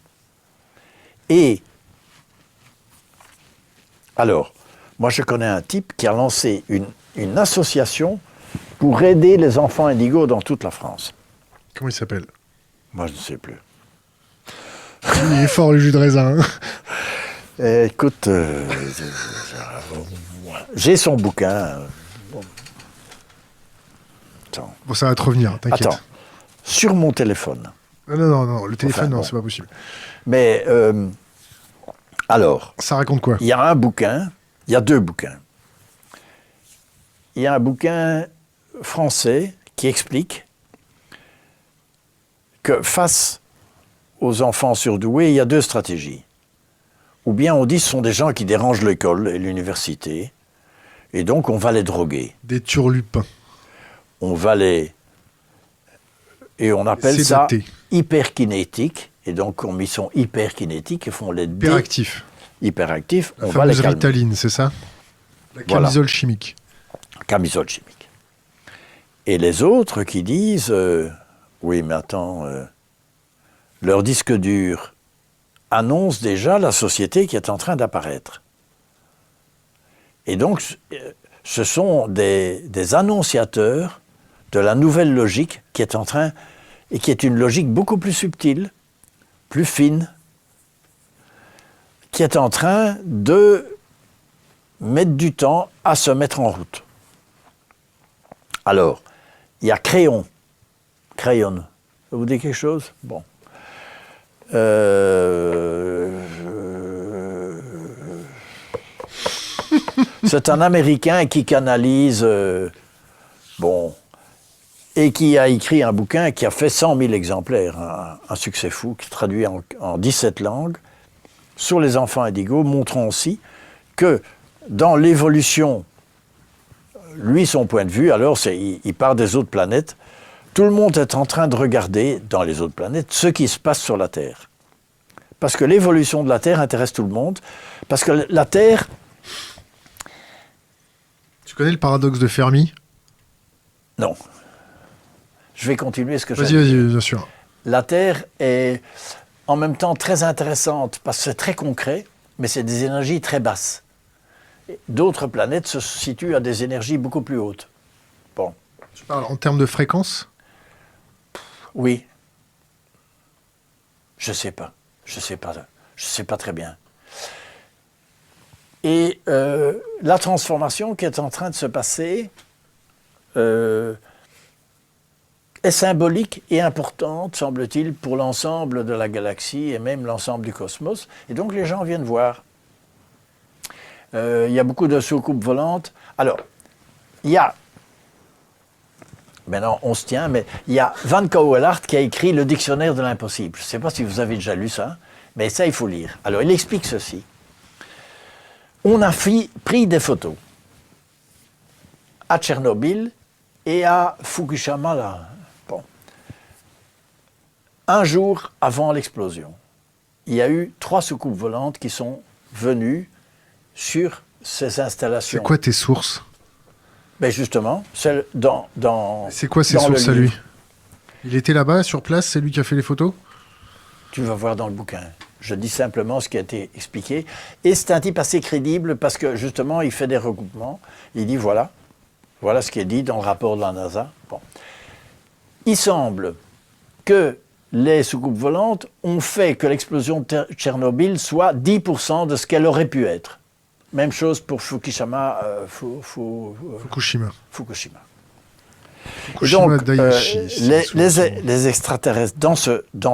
Et alors, moi je connais un type qui a lancé une association pour aider les enfants indigos dans toute la France. Comment il s'appelle? Moi je ne sais plus. Il est fort le jus de raisin. Hein. Écoute, j'ai son bouquin. Attends. Bon, ça va te revenir, t'inquiète. Attends, sur mon téléphone. Non, le téléphone, non, c'est pas possible. Mais, alors... Ça raconte quoi? Il y a un bouquin, il y a 2 bouquins. Il y a un bouquin français qui explique que face aux enfants surdoués, il y a 2 stratégies. Ou bien on dit que ce sont des gens qui dérangent l'école et l'université, et donc on va les droguer. Des turlupins. On va les... Et on appelle ça hyperkinétiques, et donc comme ils sont hyperkinétiques, ils font les... Hyperactifs. Hyperactifs, on va les calmer. Ritaline, c'est ça? La camisole chimique. Camisole chimique. Et les autres qui disent, oui mais attends, leur disque dur annonce déjà la société qui est en train d'apparaître. Et donc, ce sont des annonciateurs de la nouvelle logique qui est en train, et qui est une logique beaucoup plus subtile, plus fine, qui est en train de mettre du temps à se mettre en route. Alors, il y a Crayon. Crayon. Ça vous dit quelque chose? Bon. C'est un Américain qui canalise, et qui a écrit un bouquin qui a fait 100 000 exemplaires, un succès fou, qui est traduit en 17 langues, sur les enfants indigos, montrant aussi que dans l'évolution, lui, son point de vue, alors, il part des autres planètes tout le monde est en train de regarder, dans les autres planètes, ce qui se passe sur la Terre. Parce que l'évolution de la Terre intéresse tout le monde. Parce que la Terre... Tu connais le paradoxe de Fermi? Non. Je vais continuer ce que Vas-y, bien sûr. La Terre est en même temps très intéressante parce que c'est très concret, mais c'est des énergies très basses. D'autres planètes se situent à des énergies beaucoup plus hautes. Bon. Tu parles en termes de fréquence? Oui. Je sais pas très bien. Et la transformation qui est en train de se passer est symbolique et importante, semble-t-il, pour l'ensemble de la galaxie et même l'ensemble du cosmos. Et donc les gens viennent voir. Il y a beaucoup de soucoupes volantes. Alors, il y a... Maintenant, on se tient, mais il y a Van Cauwelaert qui a écrit le dictionnaire de l'impossible. Je ne sais pas si vous avez déjà lu ça, mais ça, il faut lire. Alors, il explique ceci. On a pris des photos à Tchernobyl et à Fukushima, là. Bon. Un jour avant l'explosion, il y a eu 3 soucoupes volantes qui sont venues sur ces installations. C'est quoi tes sources? Ben justement, c'est c'est quoi ses sources à lui? Il était là-bas, sur place, c'est lui qui a fait les photos? Tu vas voir dans le bouquin. Je dis simplement ce qui a été expliqué. Et c'est un type assez crédible parce que justement, il fait des recoupements. Il dit voilà ce qui est dit dans le rapport de la NASA. Bon. Il semble que les soucoupes volantes ont fait que l'explosion de Tchernobyl soit 10% de ce qu'elle aurait pu être. Même chose pour Fukushima. Fukushima. Fukushima. Et donc, Daiichi, les extraterrestres, dans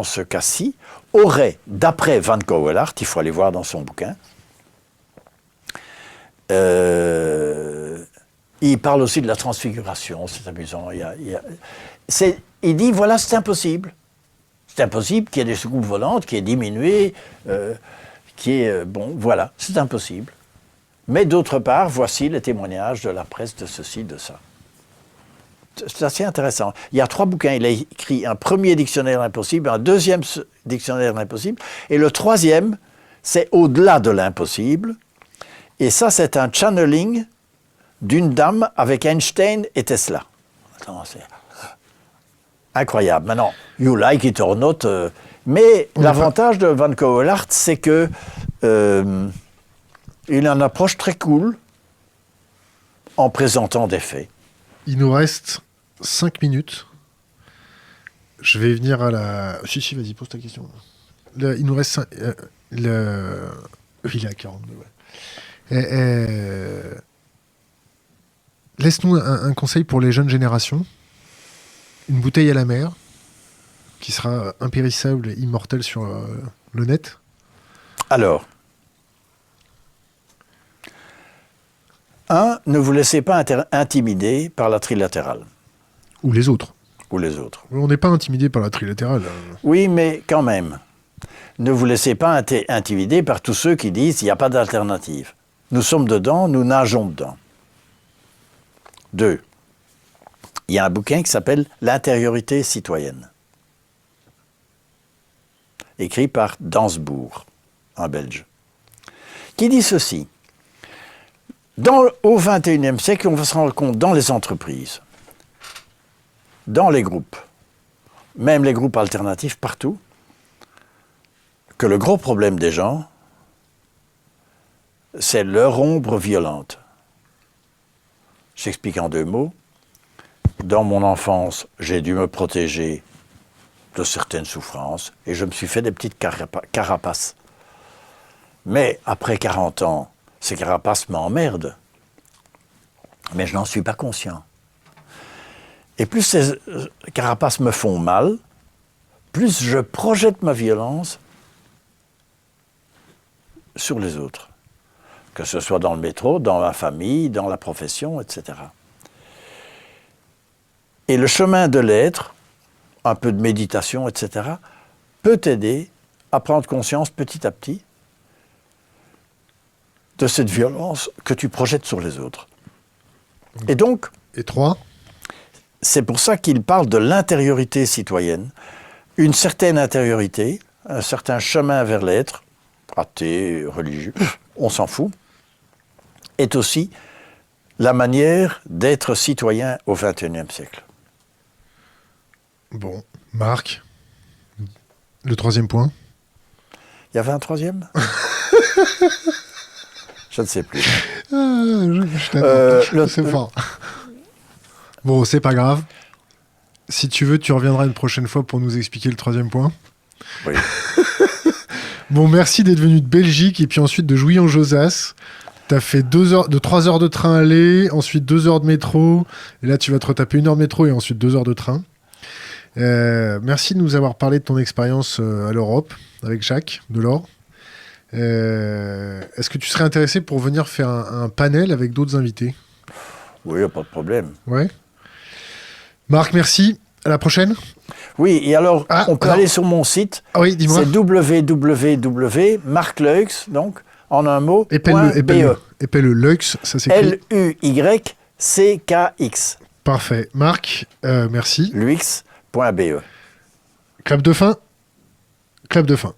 ce cas-ci, auraient, d'après Van Cauwelaert, il faut aller voir dans son bouquin, il parle aussi de la transfiguration, c'est amusant. Il dit, voilà, c'est impossible. C'est impossible qu'il y ait des soucoupes volantes, qu'il y ait diminué, bon, voilà, c'est impossible. Mais d'autre part, voici les témoignages de la presse de ceci, de ça. C'est assez intéressant. Il y a 3 bouquins. Il a écrit un premier dictionnaire de l'impossible, un deuxième dictionnaire de l'impossible, et le 3e, c'est au-delà de l'impossible. Et ça, c'est un channeling d'une dame avec Einstein et Tesla. Attends, c'est incroyable. Maintenant, you like it or not, mais l'avantage de Van Cauwelaert, c'est que il a une approche très cool en présentant des faits. Il nous reste 5 minutes. Je vais venir à la... Si, vas-y, pose ta question. Il nous reste... Il est à 42, ouais. Laisse-nous un conseil pour les jeunes générations. Une bouteille à la mer, qui sera impérissable et immortelle sur le net. Alors, ne vous laissez pas intimider par la trilatérale. Ou les autres. Ou les autres. On n'est pas intimidé par la trilatérale. Oui, mais quand même. Ne vous laissez pas intimider par tous ceux qui disent qu'il n'y a pas d'alternative. Nous sommes dedans, nous nageons dedans. 2. Il y a un bouquin qui s'appelle « L'intériorité citoyenne », écrit par Dansbourg, un Belge, qui dit ceci. Au XXIe siècle, on va se rendre compte dans les entreprises, dans les groupes, même les groupes alternatifs partout, que le gros problème des gens, c'est leur ombre violente. J'explique en 2 mots. Dans mon enfance, j'ai dû me protéger de certaines souffrances et je me suis fait des petites carapaces. Mais après 40 ans, ces carapaces m'emmerdent. Mais je n'en suis pas conscient. Et plus ces carapaces me font mal, plus je projette ma violence sur les autres. Que ce soit dans le métro, dans ma famille, dans la profession, etc. Et le chemin de l'être, un peu de méditation, etc., peut t'aider à prendre conscience petit à petit de cette violence que tu projettes sur les autres. Et donc... Et 3, c'est pour ça qu'il parle de l'intériorité citoyenne. Une certaine intériorité, un certain chemin vers l'être, athée, religieux, on s'en fout, est aussi la manière d'être citoyen au XXIe siècle. Bon, Marc, le troisième point. Il y avait un troisième? Je ne sais plus. C'est fort. Bon, c'est pas grave. Si tu veux, tu reviendras une prochaine fois pour nous expliquer le troisième point. Oui. Bon, merci d'être venu de Belgique et puis ensuite de Jouy-en-Josas. T'as fait 3 heures de train aller, ensuite 2 heures de métro. Et là, tu vas te retaper 1 heure de métro et ensuite 2 heures de train. Merci de nous avoir parlé de ton expérience à l'Europe avec Jacques Delors. Est-ce que tu serais intéressé pour venir faire un panel avec d'autres invités? Oui, pas de problème. Ouais. Marc, merci. À la prochaine. Oui, et alors, on peut aller sur mon site. Ah oui, dis-moi. C'est www.marcleux, donc, en un mot, épelle-le. Lux, ça s'écrit. Luykx. Parfait. Marc, merci. Luix.be. Clap de fin. Clap de fin.